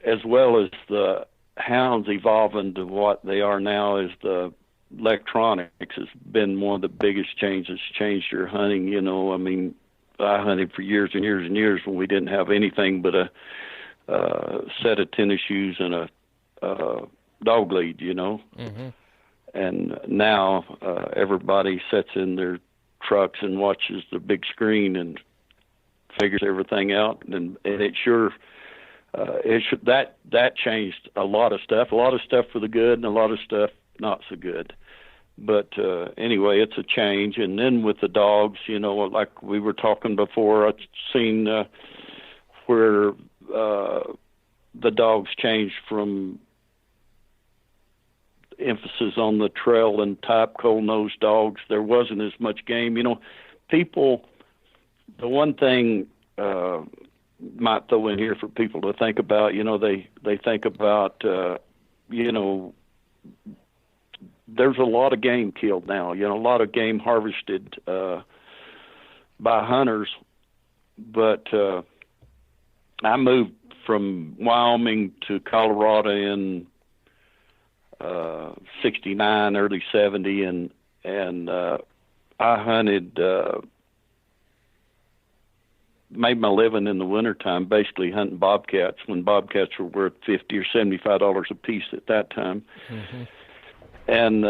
as well as the hounds evolving to what they are now, is the electronics has been one of the biggest changes, changed your hunting. I hunted for years and years and years when we didn't have anything but a set of tennis shoes and a dog lead, And now everybody sits in their trucks and watches the big screen and figures everything out, and it sure that changed a lot of stuff for the good and a lot of stuff not so good. But anyway, it's a change. And then with the dogs, like we were talking before, I've seen where the dogs changed from emphasis on the trail and type cold-nosed dogs. There wasn't as much game. People, the one thing might throw in here for people to think about, they think about, there's a lot of game killed now, a lot of game harvested by hunters. But I moved from Wyoming to Colorado in 69, early 70, and I hunted, made my living in the wintertime basically hunting bobcats when bobcats were worth $50 or $75 a piece at that time. And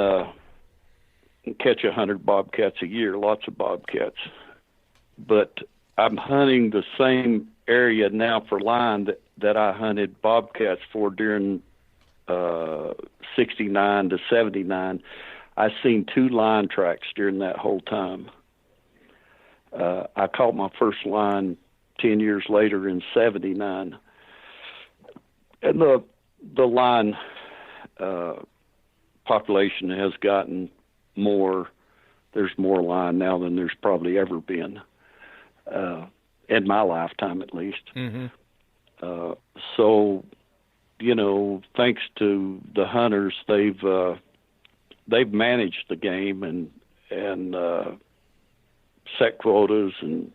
catch 100 bobcats a year, lots of bobcats. But I'm hunting the same area now for line that I hunted bobcats for during 69 to 79. I seen 2 line tracks during that whole time. I caught my first line 10 years later in 79. And the line population has gotten more. There's more line now than there's probably ever been, in my lifetime at least. Mm-hmm. So, thanks to the hunters, they've managed the game and set quotas and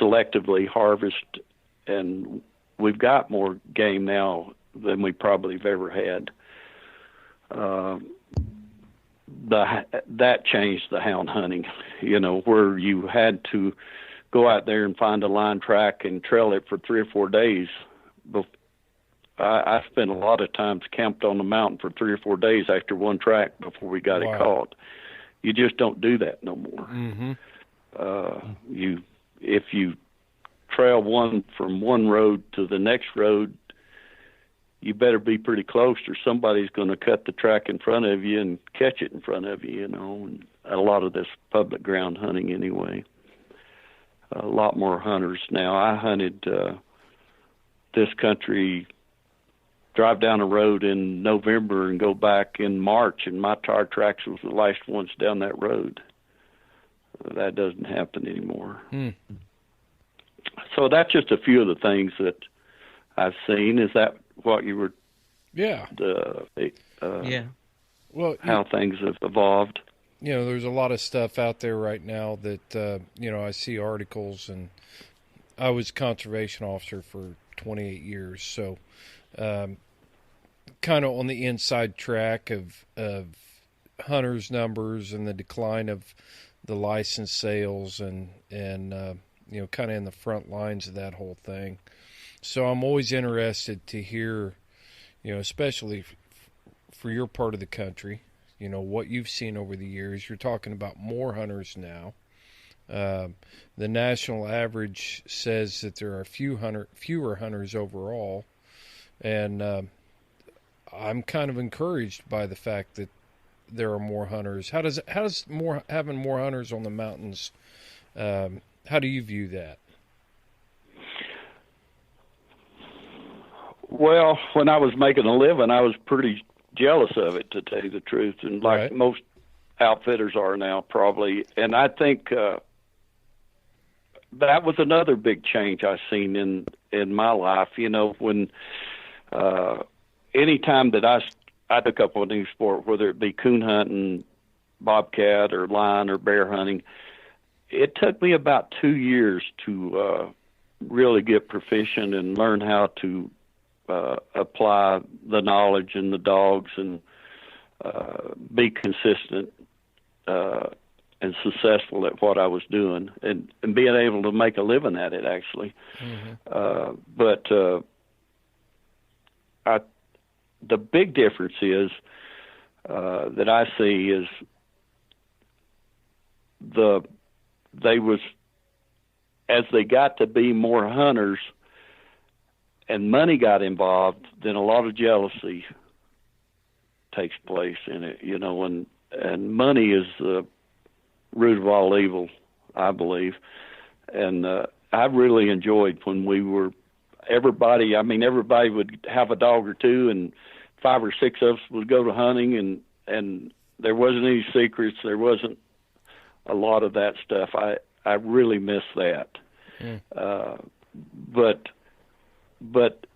selectively harvest, and we've got more game now than we probably have ever had. That changed the hound hunting, where you had to go out there and find a line track and trail it for 3 or 4 days. I spent a lot of times camped on the mountain for 3 or 4 days after one track before we got it caught. You just don't do that no more. Mm-hmm. If you trail one from one road to the next road, you better be pretty close, or somebody's going to cut the track in front of you and catch it in front of you, and a lot of this public ground hunting anyway. A lot more hunters now. I hunted this country, drive down a road in November and go back in March, and my tire tracks was the last ones down that road. That doesn't happen anymore. So that's just a few of the things that I've seen. Is that what you were? Yeah. Yeah. Well, how things have evolved. There's a lot of stuff out there right now that I see articles, and I was conservation officer for 28 years, so kind of on the inside track of hunters' numbers and the decline of the license sales, and kind of in the front lines of that whole thing. So I'm always interested to hear, especially for your part of the country, what you've seen over the years. You're talking about more hunters now. The national average says that there are fewer hunters overall, and I'm kind of encouraged by the fact that there are more hunters. How does having more hunters on the mountains? How do you view that? Well, when I was making a living, I was pretty jealous of it, to tell you the truth, and like most outfitters are now, probably. And I think that was another big change I've seen in my life. When any time that I took up a new sport, whether it be coon hunting, bobcat, or lion or bear hunting, it took me about 2 years to really get proficient and learn how to apply the knowledge and the dogs and be consistent and successful at what I was doing, and being able to make a living at it, actually. Mm-hmm. But the big difference is that I see is as they got to be more hunters and money got involved, then a lot of jealousy takes place in it, and money is the root of all evil, I believe. And I really enjoyed when everybody would have a dog or two, and 5 or 6 of us would go to hunting, and there wasn't any secrets. There wasn't a lot of that stuff. I really miss that. But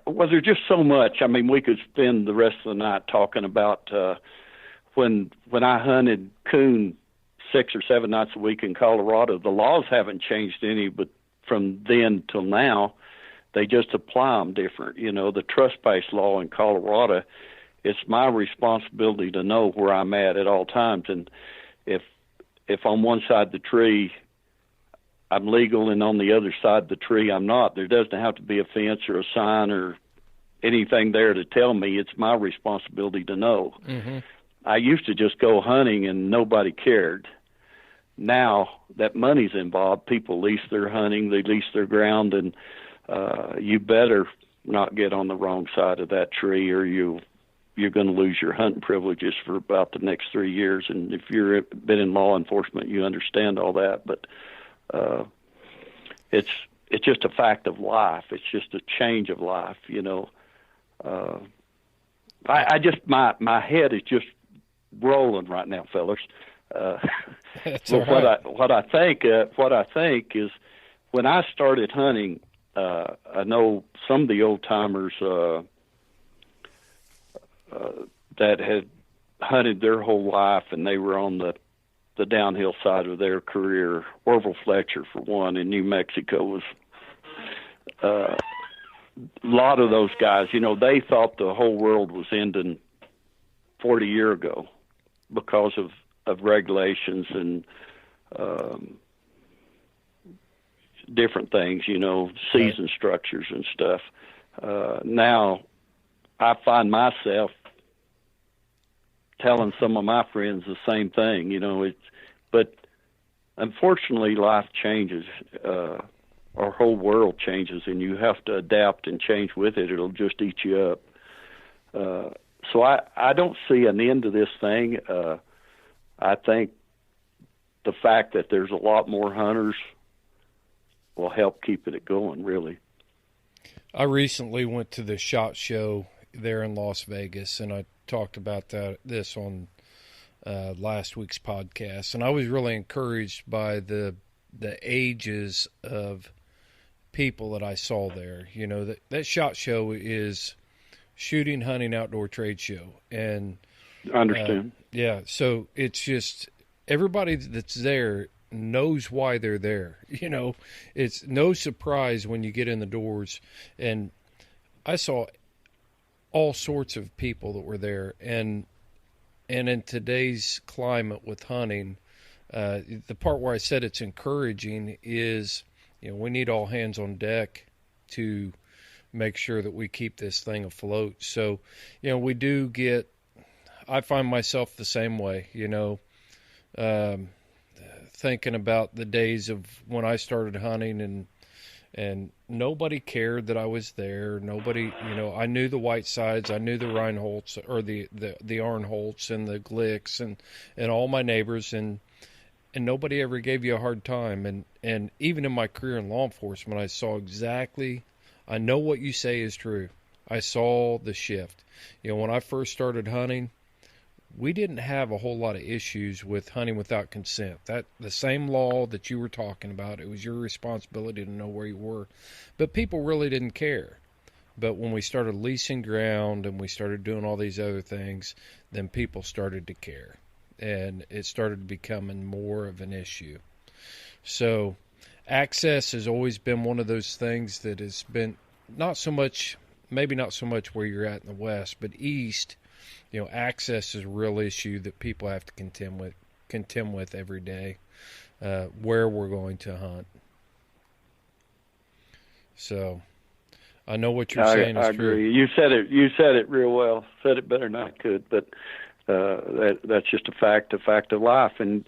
there's just so much. We could spend the rest of the night talking about when I hunted coon 6 or 7 nights a week in Colorado. The laws haven't changed any, but from then till now, they just apply them different. The trespass law in Colorado, it's my responsibility to know where I'm at all times. And if on one side of the tree I'm legal and on the other side of the tree I'm not, there doesn't have to be a fence or a sign or anything there to tell me. It's my responsibility to know. Mm-hmm. I used to just go hunting and nobody cared. Now that money's involved, people lease their hunting, they lease their ground, and you better not get on the wrong side of that tree, or you're going to lose your hunting privileges for about the next 3 years. And if you've been in law enforcement, you understand all that. But it's just a fact of life. It's just a change of life, I just my head is just rolling right now, fellas. That's but all right. what I think is when I started hunting, I know some of the old timers that had hunted their whole life, and they were on the downhill side of their career. Orville Fletcher, for one, in New Mexico, was a lot of those guys. They thought the whole world was ending 40 years ago because of regulations and different things, season structures and stuff. Now I find myself telling some of my friends the same thing, but unfortunately life changes, our whole world changes, and you have to adapt and change with it. It'll just eat you up. So I don't see an end to this thing. I think the fact that there's a lot more hunters will help keeping it going, really. I recently went to the SHOT Show there in Las Vegas, and I talked about this on last week's podcast, and I was really encouraged by the ages of people that I saw there. That SHOT Show is shooting, hunting, outdoor trade show, and I understand. So it's just everybody that's there knows why they're there. It's no surprise when you get in the doors, and I saw all sorts of people that were there, and in today's climate with hunting, the part where I said it's encouraging is, we need all hands on deck to make sure that we keep this thing afloat. So, we do get, I find myself the same way, thinking about the days of when I started hunting, and nobody cared that I was there. Nobody, I knew the white sides, I knew the Reinholdts, or the Arnholts and the Glicks and all my neighbors, and nobody ever gave you a hard time. And even in my career in law enforcement, I saw exactly, I know what you say is true. I saw the shift. When I first started hunting, we didn't have a whole lot of issues with hunting without consent. That the same law that you were talking about, it was your responsibility to know where you were. But people really didn't care. But when we started leasing ground and we started doing all these other things, then people started to care. And it started becoming more of an issue. So access has always been one of those things that has been maybe not so much where you're at in the West, but East, access is a real issue that people have to contend with every day, where we're going to hunt. So I know what you're saying is true. I agree. You said it real well. Said it better than I could, but that's just a fact of life, and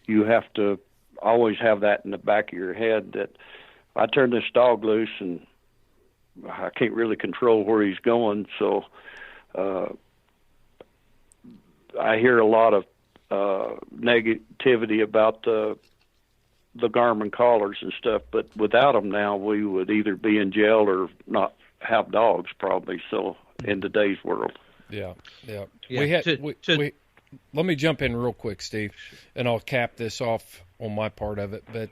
you have to always have that in the back of your head that I turn this dog loose and I can't really control where he's going, so I hear a lot of negativity about the Garmin collars and stuff, but without them now, we would either be in jail or not have dogs, probably. So in today's world, yeah. Let me jump in real quick, Steve, and I'll cap this off on my part of it. But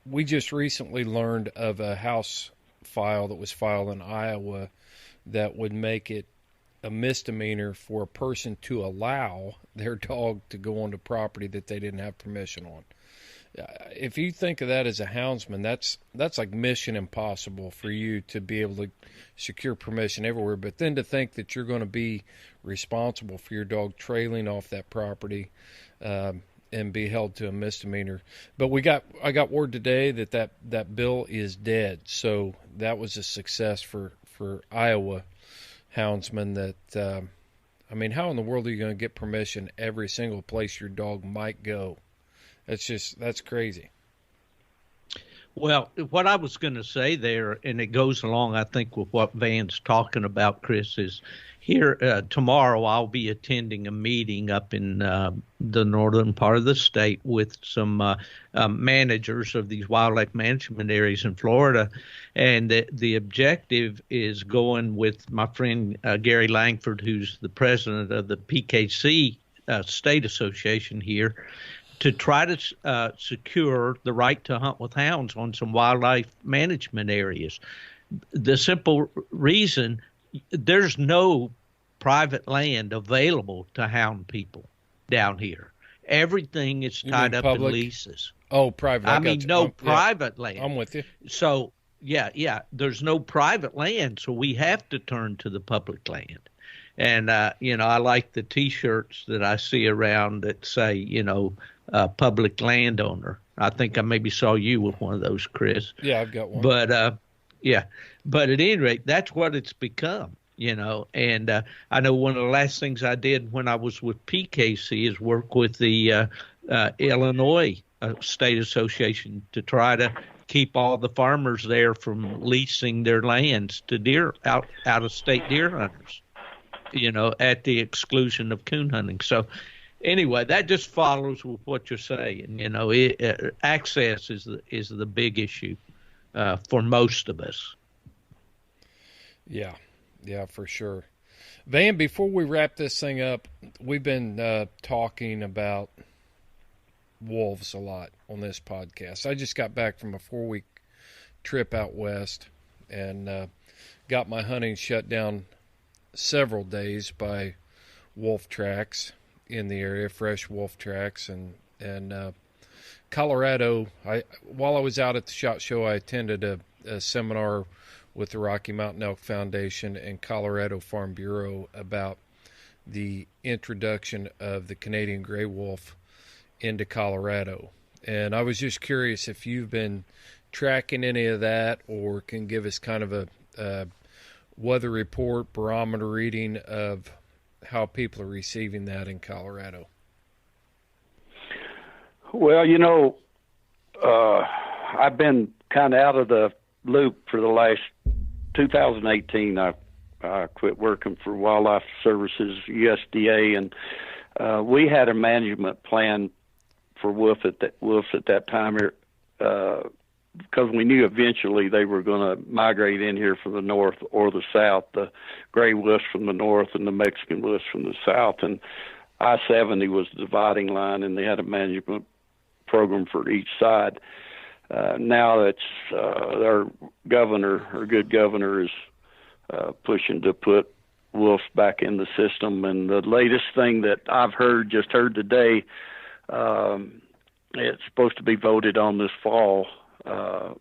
we just recently learned of a House file that was filed in Iowa that would make it a misdemeanor for a person to allow their dog to go onto property that they didn't have permission on. If you think of that as a houndsman, that's like mission impossible for you to be able to secure permission everywhere. But then to think that you're going to be responsible for your dog trailing off that property and be held to a misdemeanor. But I got word today that bill is dead. So that was a success for Iowa houndsmen. That how in the world are you going to get permission every single place your dog might go? That's crazy. Well, what I was going to say there, and it goes along, I think, with what Van's talking about, Chris, is here tomorrow I'll be attending a meeting up in the northern part of the state with some managers of these wildlife management areas in Florida. And the objective is going with my friend Gary Langford, who's the president of the PKC State Association here, to try to secure the right to hunt with hounds on some wildlife management areas. The simple reason, there's no private land available to hound people down here. Everything is tied up in leases. Oh, private. I mean, no private land. I'm with you. So, yeah, there's no private land, so we have to turn to the public land. And, I like the T-shirts that I see around that say, public landowner. I think I maybe saw you with one of those, Chris. Yeah, I've got one. But, but at any rate, that's what it's become, And I know one of the last things I did when I was with PKC is work with the Illinois State Association to try to keep all the farmers there from leasing their lands to out-of-state deer hunters. At the exclusion of coon hunting. So anyway, that just follows with what you're saying. Access is the big issue for most of us. Yeah, for sure. Van, before we wrap this thing up, we've been talking about wolves a lot on this podcast. I just got back from a 4-week trip out west and got my hunting shut down several days by wolf tracks in the area, fresh wolf tracks, and Colorado. While I was out at the SHOT Show, I attended a seminar with the Rocky Mountain Elk Foundation and Colorado Farm Bureau about the introduction of the Canadian gray wolf into Colorado. And I was just curious if you've been tracking any of that or can give us kind of a weather report, barometer reading of how people are receiving that in Colorado. Well, I've been kind of out of the loop for the last 2018. I quit working for Wildlife Services, USDA, and we had a management plan for wolves at that time here, because we knew eventually they were going to migrate in here from the north or the south, the gray wolves from the north and the Mexican wolves from the south. And I-70 was the dividing line, and they had a management program for each side. Now it's our governor, our good governor, is pushing to put wolves back in the system. And the latest thing that I've just heard today, it's supposed to be voted on this fall, to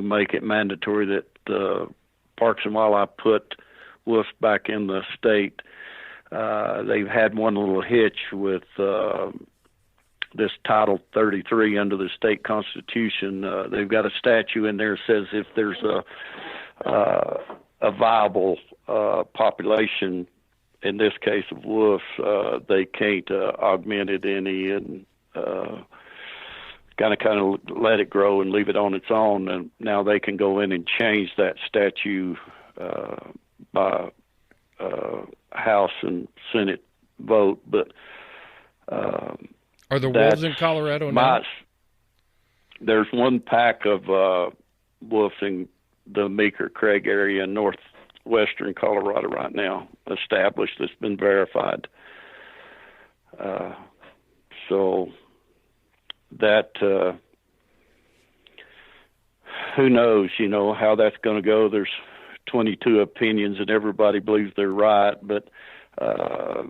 make it mandatory that Parks and Wildlife put wolves back in the state. They've had one little hitch with this Title 33 under the state constitution. They've got a statute in there that says if there's a viable population, in this case of wolves, they can't augment it any, and kind of let it grow and leave it on its own. And now they can go in and change that statute by House and Senate vote. But are there wolves in Colorado now? There's one pack of wolves in the Meeker Craig area in northwestern Colorado right now, established, that's been verified. So that who knows, how that's going to go. There's 22 opinions and everybody believes they're right, but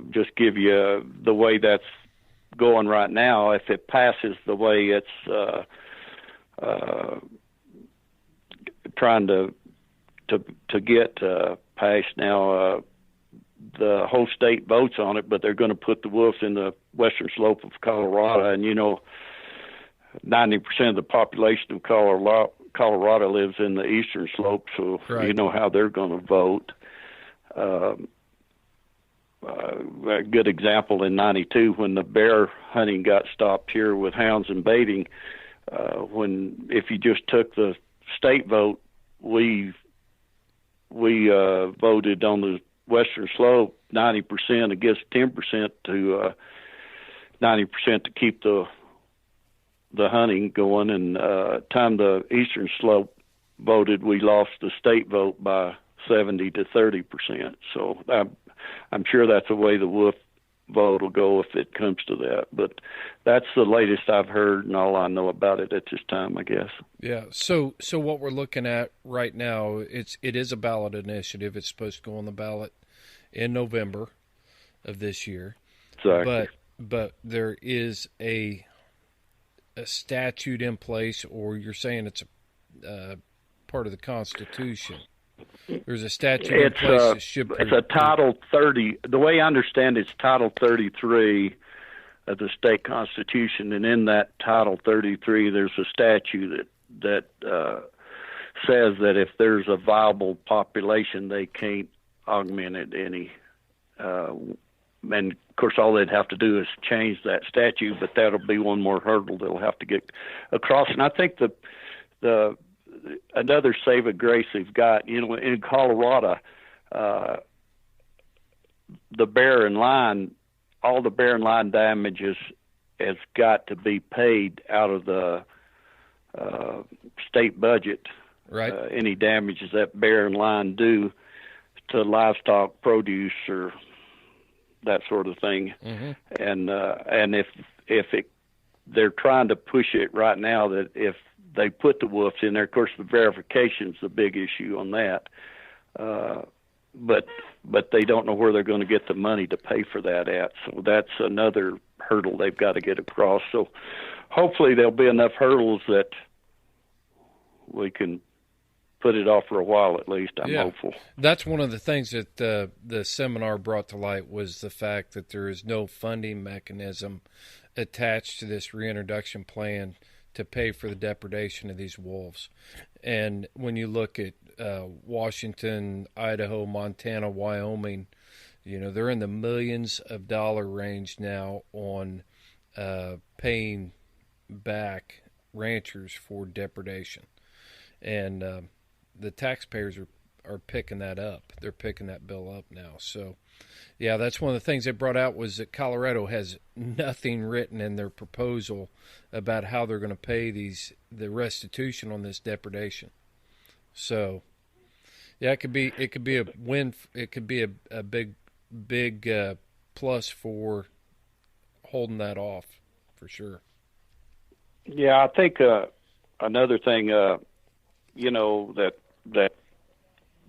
just give you the way that's going right now. If it passes the way it's trying to get passed now, the whole state votes on it, but they're going to put the wolves in the western slope of Colorado, and 90% of the population of Colorado lives in the eastern slope, so right. You know how they're going to vote. A good example in '92 when the bear hunting got stopped here with hounds and baiting, if you just took the state vote, we voted on the Western Slope 90% against 10% to 90% to keep the hunting going, and time the Eastern Slope voted, we lost the state vote by 70 to 30%. So I'm sure that's the way the wolf vote will go if it comes to that. But that's the latest I've heard and all I know about it at this time, I guess. Yeah. So what we're looking at right now, it is a ballot initiative. It's supposed to go on the ballot in November of this year. Exactly. But there is a statute in place, or you're saying it's a part of the Constitution. There's a statute in place that should... It's a Title 30. The way I understand it, it's Title 33 of the state constitution, and in that Title 33, there's a statute that says that if there's a viable population, they can't augment it any. And of course, all they'd have to do is change that statute, but that'll be one more hurdle they'll have to get across. And I think the another saving grace they've got, in Colorado, the bear and line, all the bear and line damages has got to be paid out of the state budget. Right. Any damages that bear and line do to livestock, produce, or that sort of thing. Mm-hmm. And if they're trying to push it right now that if they put the wolves in there, of course the verification's the big issue on that. But they don't know where they're going to get the money to pay for that at. So that's another hurdle they've got to get across. So hopefully there'll be enough hurdles that we can put it off for a while at least. I'm hopeful. That's one of the things that the seminar brought to light was the fact that there is no funding mechanism attached to this reintroduction plan to pay for the depredation of these wolves. And when you look at Washington, Idaho, Montana, Wyoming, they're in the millions of dollar range now on paying back ranchers for depredation. And the taxpayers are picking that up. They're picking that bill up now. So, yeah, that's one of the things they brought out was that Colorado has nothing written in their proposal about how they're going to pay the restitution on this depredation. So, yeah, it could be a win. It could be a big plus for holding that off for sure. Yeah, I think another thing,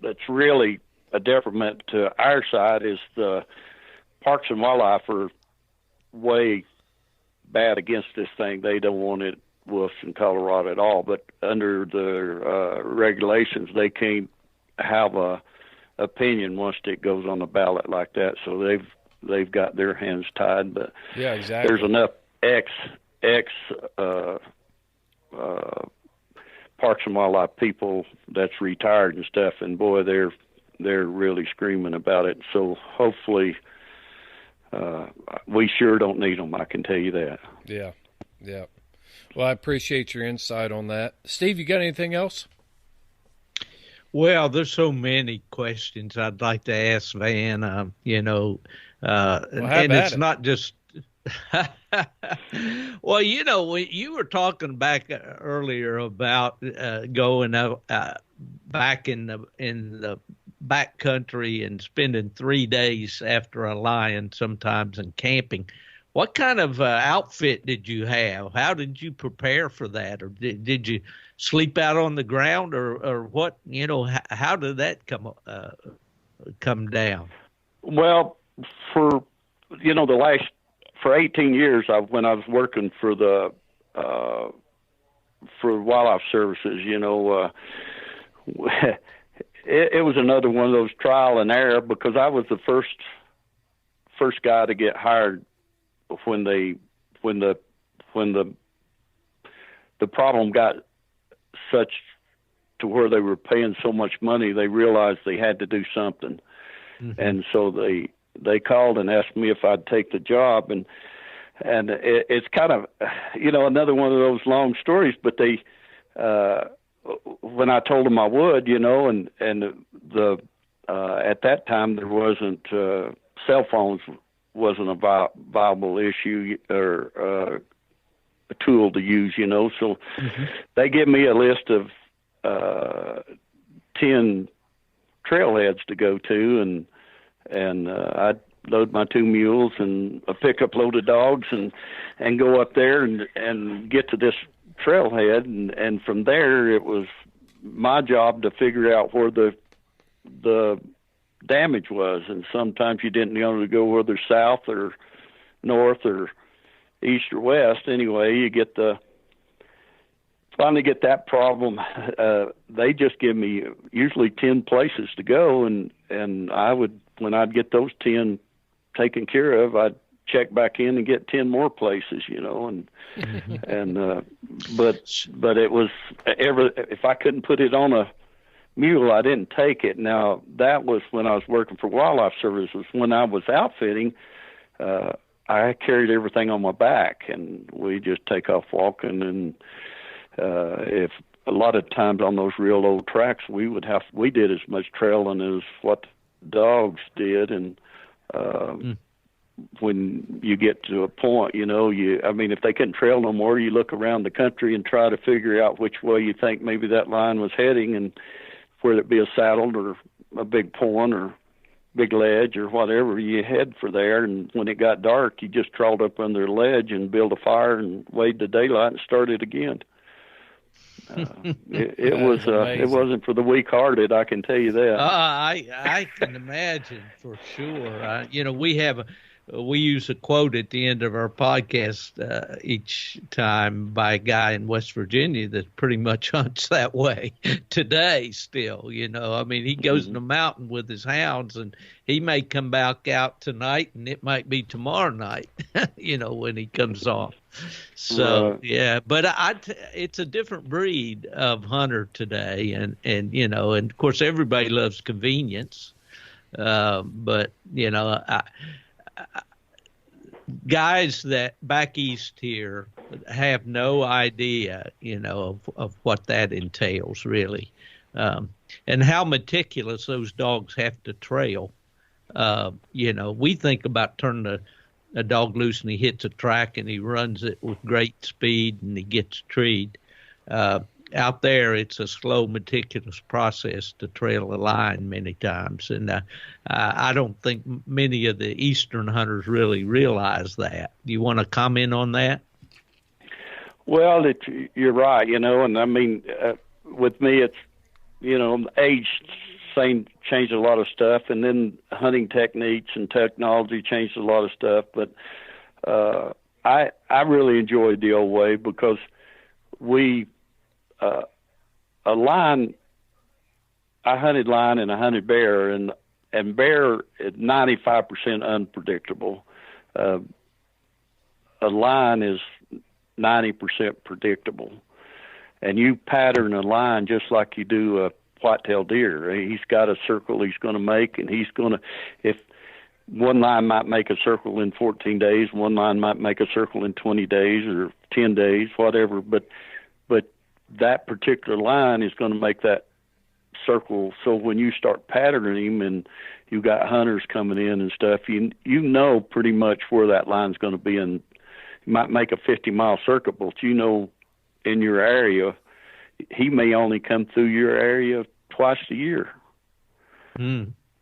that's really a detriment to our side is the Parks and Wildlife are way bad against this thing. They don't want it wolves in Colorado at all, but under the regulations, they can't have a opinion once it goes on the ballot like that. So they've got their hands tied. But yeah, exactly. There's enough ex Parks and Wildlife people that's retired and stuff, and boy, they're really screaming about it. So hopefully, we sure don't need them. I can tell you that. Yeah. Well, I appreciate your insight on that. Steve, you got anything else? Well, there's so many questions I'd like to ask Van. And it's not just. Well, when you were talking back earlier about going back in the back country and spending 3 days after a lion sometimes and camping, what kind of outfit did you have? How did you prepare for that? Or did you sleep out on the ground or what? How did that come down? Well, for 18 years, when I was working for the for Wildlife Services, it was another one of those trial and error because I was the first guy to get hired when the problem got such to where they were paying so much money, they realized they had to do something, and so they called and asked me if I'd take the job, and and it's kind of, another one of those long stories. But they, when I told them I would, and the at that time there wasn't cell phones wasn't a viable issue or a tool to use, So they give me a list of 10 trailheads to go to, and I'd load my 2 mules and a pickup load of dogs and go up there and get to this trailhead, and from there it was my job to figure out where the damage was, and sometimes you didn't know to go whether south or north or east or west. Anyway, you finally get that problem. They just give me usually 10 places to go, and when I'd get those 10 taken care of, I'd check back in and get 10 more places, but it was if I couldn't put it on a mule, I didn't take it. Now, that was when I was working for Wildlife Services. When I was outfitting, I carried everything on my back, and we just take off walking. And if a lot of times on those real old tracks, we did as much trailing as what the dogs did. And when you get to a point, if they couldn't trail no more, you look around the country and try to figure out which way you think maybe that line was heading, and whether it be a saddle or a big point or big ledge or whatever, you head for there. And when it got dark, you just crawled up under the ledge and built a fire and waited the daylight and started again. It wasn't for the weak-hearted, I can tell you that. I can imagine for sure. We use a quote at the end of our podcast each time by a guy in West Virginia that pretty much hunts that way today still, he goes in the mountain with his hounds, and he may come back out tonight, and it might be tomorrow night, when he comes off. So, yeah, but it's a different breed of hunter today, and of course everybody loves convenience, but, guys that back east here have no idea, of what that entails really, and how meticulous those dogs have to trail. We think about turning a dog loose and he hits a track and he runs it with great speed and he gets treed. Out there, it's a slow, meticulous process to trail a line many times. And I don't think many of the eastern hunters really realize that. Do you want to comment on that? Well, you're right, and with me, it's, age changed a lot of stuff, and then hunting techniques and technology changed a lot of stuff. But I really enjoyed the old way because a line, I hunted line and I hunted bear, and bear is 95% unpredictable. A line is 90% predictable, and you pattern a line just like you do a white-tailed deer. He's got a circle he's going to make, and if one line might make a circle in 14 days, one line might make a circle in 20 days or 10 days, whatever, but that particular line is going to make that circle. So when you start patterning him and you've got hunters coming in and stuff, you know pretty much where that line's going to be. And you might make a 50-mile circuit, but in your area, he may only come through your area twice a year.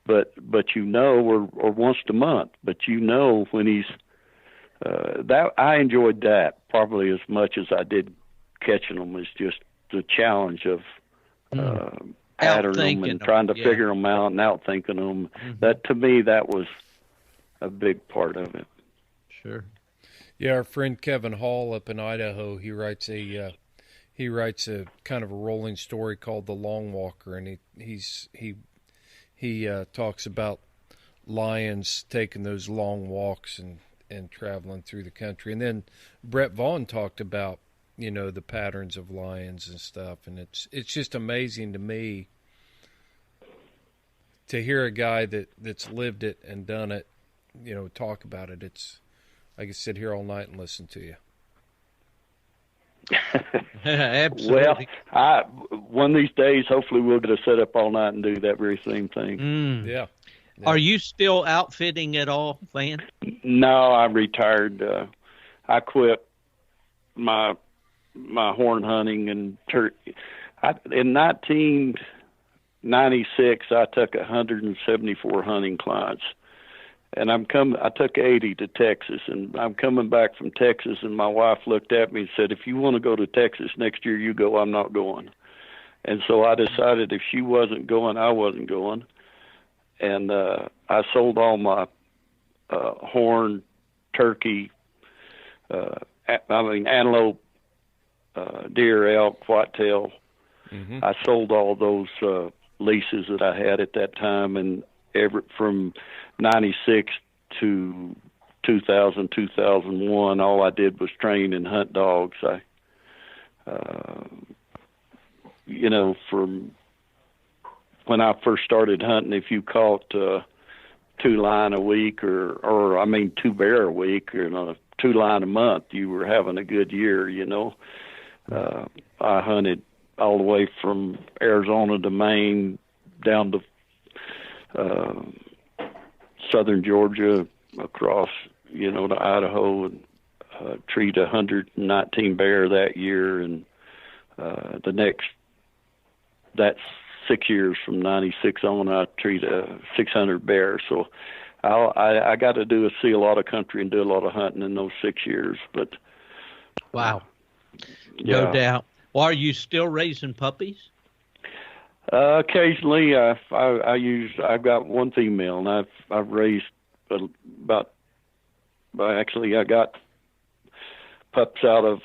But or once a month, but when he's that I enjoyed that probably as much as I did catching them. Is just the challenge of patterning them and trying to figure them out and outthinking them. That, to me, that was a big part of it. Sure. Yeah, our friend Kevin Hall up in Idaho, he writes a kind of a rolling story called The Long Walker, and he talks about lions taking those long walks and traveling through the country. And then Brett Vaughn talked about the patterns of lions and stuff, and it's just amazing to me to hear a guy that's lived it and done it, talk about it. I could sit here all night and listen to you. Absolutely. Well, one of these days, hopefully we'll get to sit up all night and do that very same thing. Yeah. Are you still outfitting at all, Van? No, I retired. I quit my horn hunting and turkey. In 1996, I took 174 hunting clients, and I took 80 to Texas, and I'm coming back from Texas, and my wife looked at me and said, "If you want to go to Texas next year, you go. I'm not going." And so I decided if she wasn't going, I wasn't going, and I sold all my horn, turkey, antelope, deer, elk, whitetail. Mm-hmm. I sold all those leases that I had at that time, and from 96 to 2000, 2001, all I did was train and hunt dogs. From when I first started hunting, if you caught 2 line a week or 2 bear a week or 2 line a month, you were having a good year, I hunted all the way from Arizona to Maine down to southern Georgia, across, to Idaho, and treat 119 bear that year. And that's 6 years from 96 on, I treat 600 bears. So I got to see a lot of country and do a lot of hunting in those 6 years. But wow, yeah. No doubt. Well, are you still raising puppies? Occasionally, I've got one female, and I've raised I got pups out of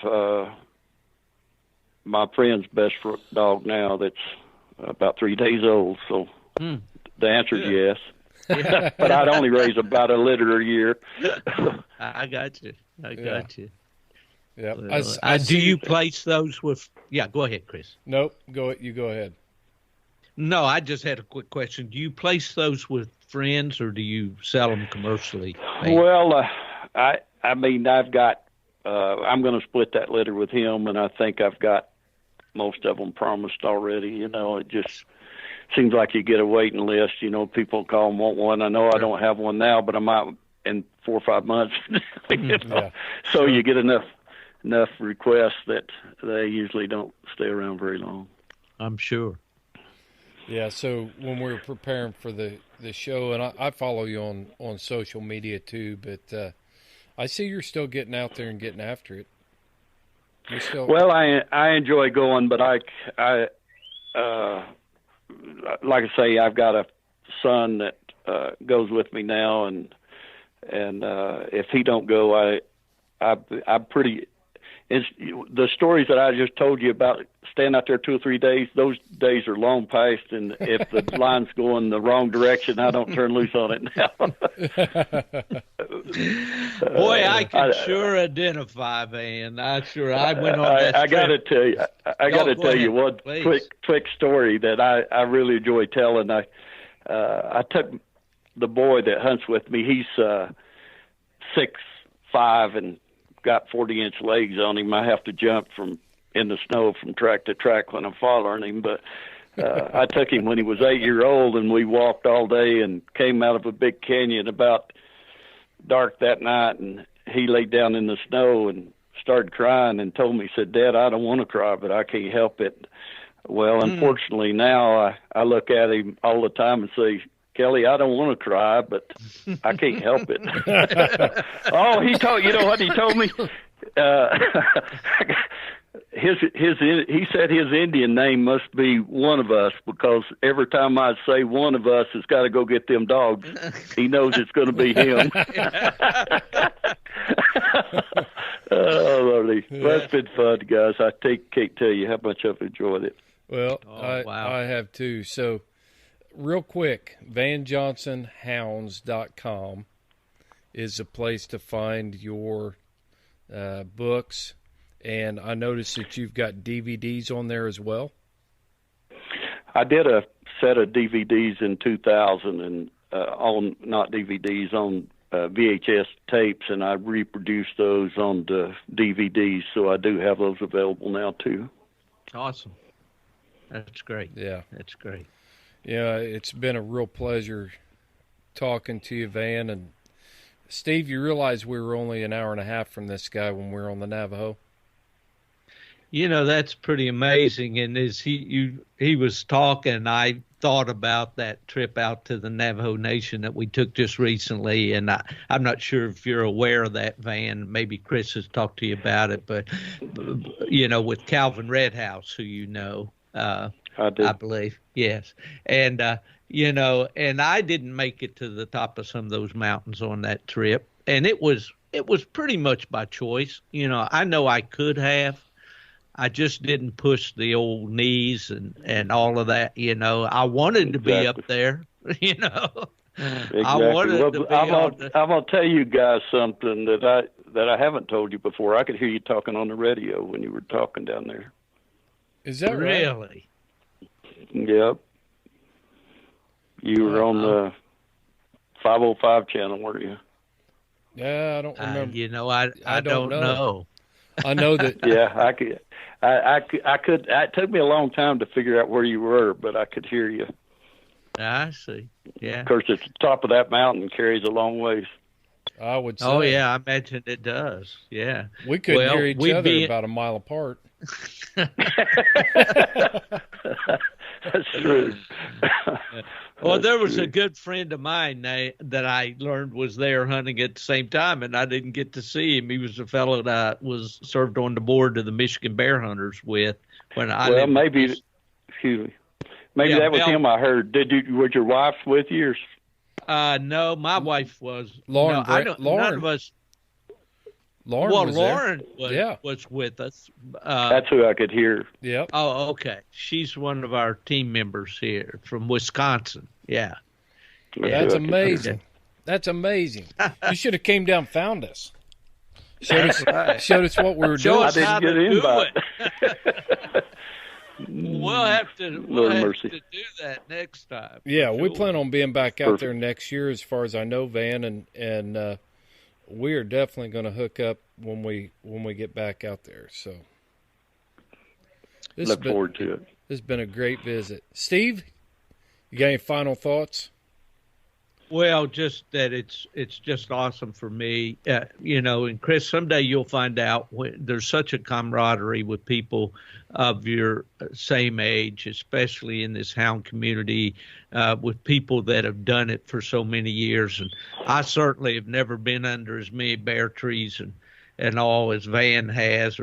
my friend's best dog now that's about 3 days old. So the answer is yes. Yeah. But I'd only raise about a litter a year. I got you. I got you. Yeah. Do you place those with? Yeah, go ahead, Chris. Nope. You go ahead. No, I just had a quick question. Do you place those with friends, or do you sell them commercially? Well, I've got. I'm going to split that litter with him, and I think I've got most of them promised already. It just seems like you get a waiting list. People call and want one. I know I don't have one now, but I'm out in 4 or 5 months. Yeah. So you get enough requests that they usually don't stay around very long. I'm sure. Yeah, so when we were preparing for the show, and I follow you on social media too, but I see you're still getting out there and getting after it. Well, I enjoy going, but I like I say, I've got a son that goes with me now, and if he don't go, I'm pretty. The stories that I just told you about staying out there 2 or 3 days, those days are long past, and if the line's going the wrong direction, I don't turn loose on it now. Boy, I can sure identify, Van. I went on that I got to tell you, ahead, you one quick story that I really enjoy telling. I took the boy that hunts with me. He's 6'5" and got 40-inch legs on him. I have to jump in the snow from track to track when I'm following him. But I took him when he was 8 years old, and we walked all day and came out of a big canyon about dark that night. And he laid down in the snow and started crying and told me, he said, "Dad, I don't want to cry, but I can't help it." Well, unfortunately, now I look at him all the time and say, "Kelly, I don't want to cry, but I can't help it." Oh, you know what he told me? He said his Indian name must be One of Us, because every time I say one of us has got to go get them dogs, he knows it's going to be him. Oh, Lordy. Well, it's been fun, guys. I can't tell you how much I've enjoyed it. Well, wow. I have too. So, real quick, VanJohnsonHounds.com is a place to find your books, and I noticed that you've got DVDs on there as well. I did a set of DVDs in 2000, and on not DVDs, on VHS tapes, and I reproduced those on the DVDs, so I do have those available now too. Awesome. That's great. Yeah. That's great. Yeah, it's been a real pleasure talking to you, Van. And Steve, you realize we were only an hour and a half from this guy when we were on the Navajo? You know, that's pretty amazing. And as he was talking, I thought about that trip out to the Navajo Nation that we took just recently. And I'm not sure if you're aware of that, Van. Maybe Chris has talked to you about it. But, you know, with Calvin Redhouse, who you know, I believe. Yes. And, you know, and I didn't make it to the top of some of those mountains on that trip. And it was pretty much by choice. You know I could have. I just didn't push the old knees and all of that. You know, I wanted to be up there, you know. Exactly. I wanted to be I'm going to tell you guys something that I haven't told you before. I could hear you talking on the radio when you were talking down there. Is that really? Right? Yep. You were on the 505 channel, weren't you? Yeah, I don't remember. You know, I don't know. I know that. Yeah, I could. It took me a long time to figure out where you were, but I could hear you. I see. Yeah. Of course, it's the top of that mountain carries a long ways. I would say. Oh yeah, I imagine it does. Yeah. We couldn't hear each other about a mile apart. That's true. Well, there was a good friend of mine that I learned was there hunting at the same time, and I didn't get to see him. He was the fellow that I was served on the board of the Michigan Bear Hunters with when I. Well, maybe that was him. I heard. Was your wife with you? No, my wife was. Lauren. None of us. Lauren was with us. That's who I could hear. Yep. Oh, okay. She's one of our team members here from Wisconsin. Yeah. That's amazing. That's amazing. You should have came down and found us. Showed us what we were doing. I didn't get an invite. We'll have to do that next time. Yeah, we plan on being back out there next year, as far as I know, Van, and we are definitely going to hook up when we get back out there. So, look forward to it. This has been a great visit, Steve. You got any final thoughts? Well, just that it's just awesome for me, you know. And Chris, someday you'll find out there's such a camaraderie with people of your same age, especially in this hound community, with people that have done it for so many years. And I certainly have never been under as many bear trees and all as Van has,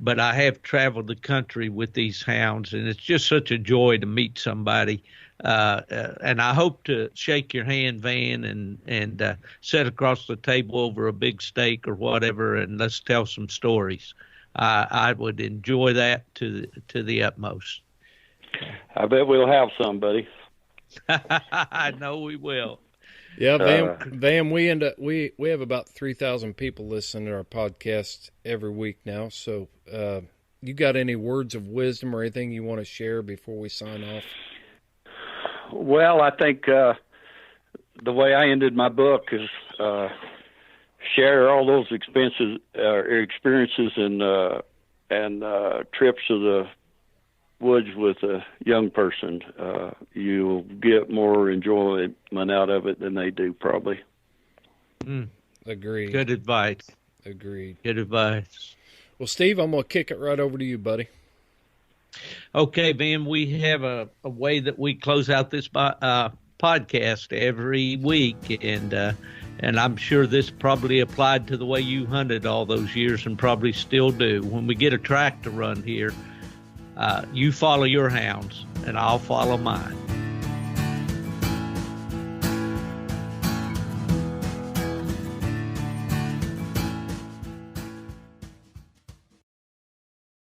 but I have traveled the country with these hounds, and it's just such a joy to meet somebody. And I hope to shake your hand, Van, and sit across the table over a big steak or whatever, and let's tell some stories. I would enjoy that to the utmost. I bet we'll have some, buddy. I know we will. Yeah, Van, we have about 3,000 people listening to our podcast every week now. So, you got any words of wisdom or anything you want to share before we sign off? Well, I think the way I ended my book is share all those experiences and trips to the woods with a young person. You'll get more enjoyment out of it than they do, probably. Agreed. Good advice. Agreed. Good advice. Well, Steve, I'm going to kick it right over to you, buddy. Okay, Van, we have a way that we close out this podcast every week, and I'm sure this probably applied to the way you hunted all those years and probably still do. When we get a track to run here, you follow your hounds, and I'll follow mine.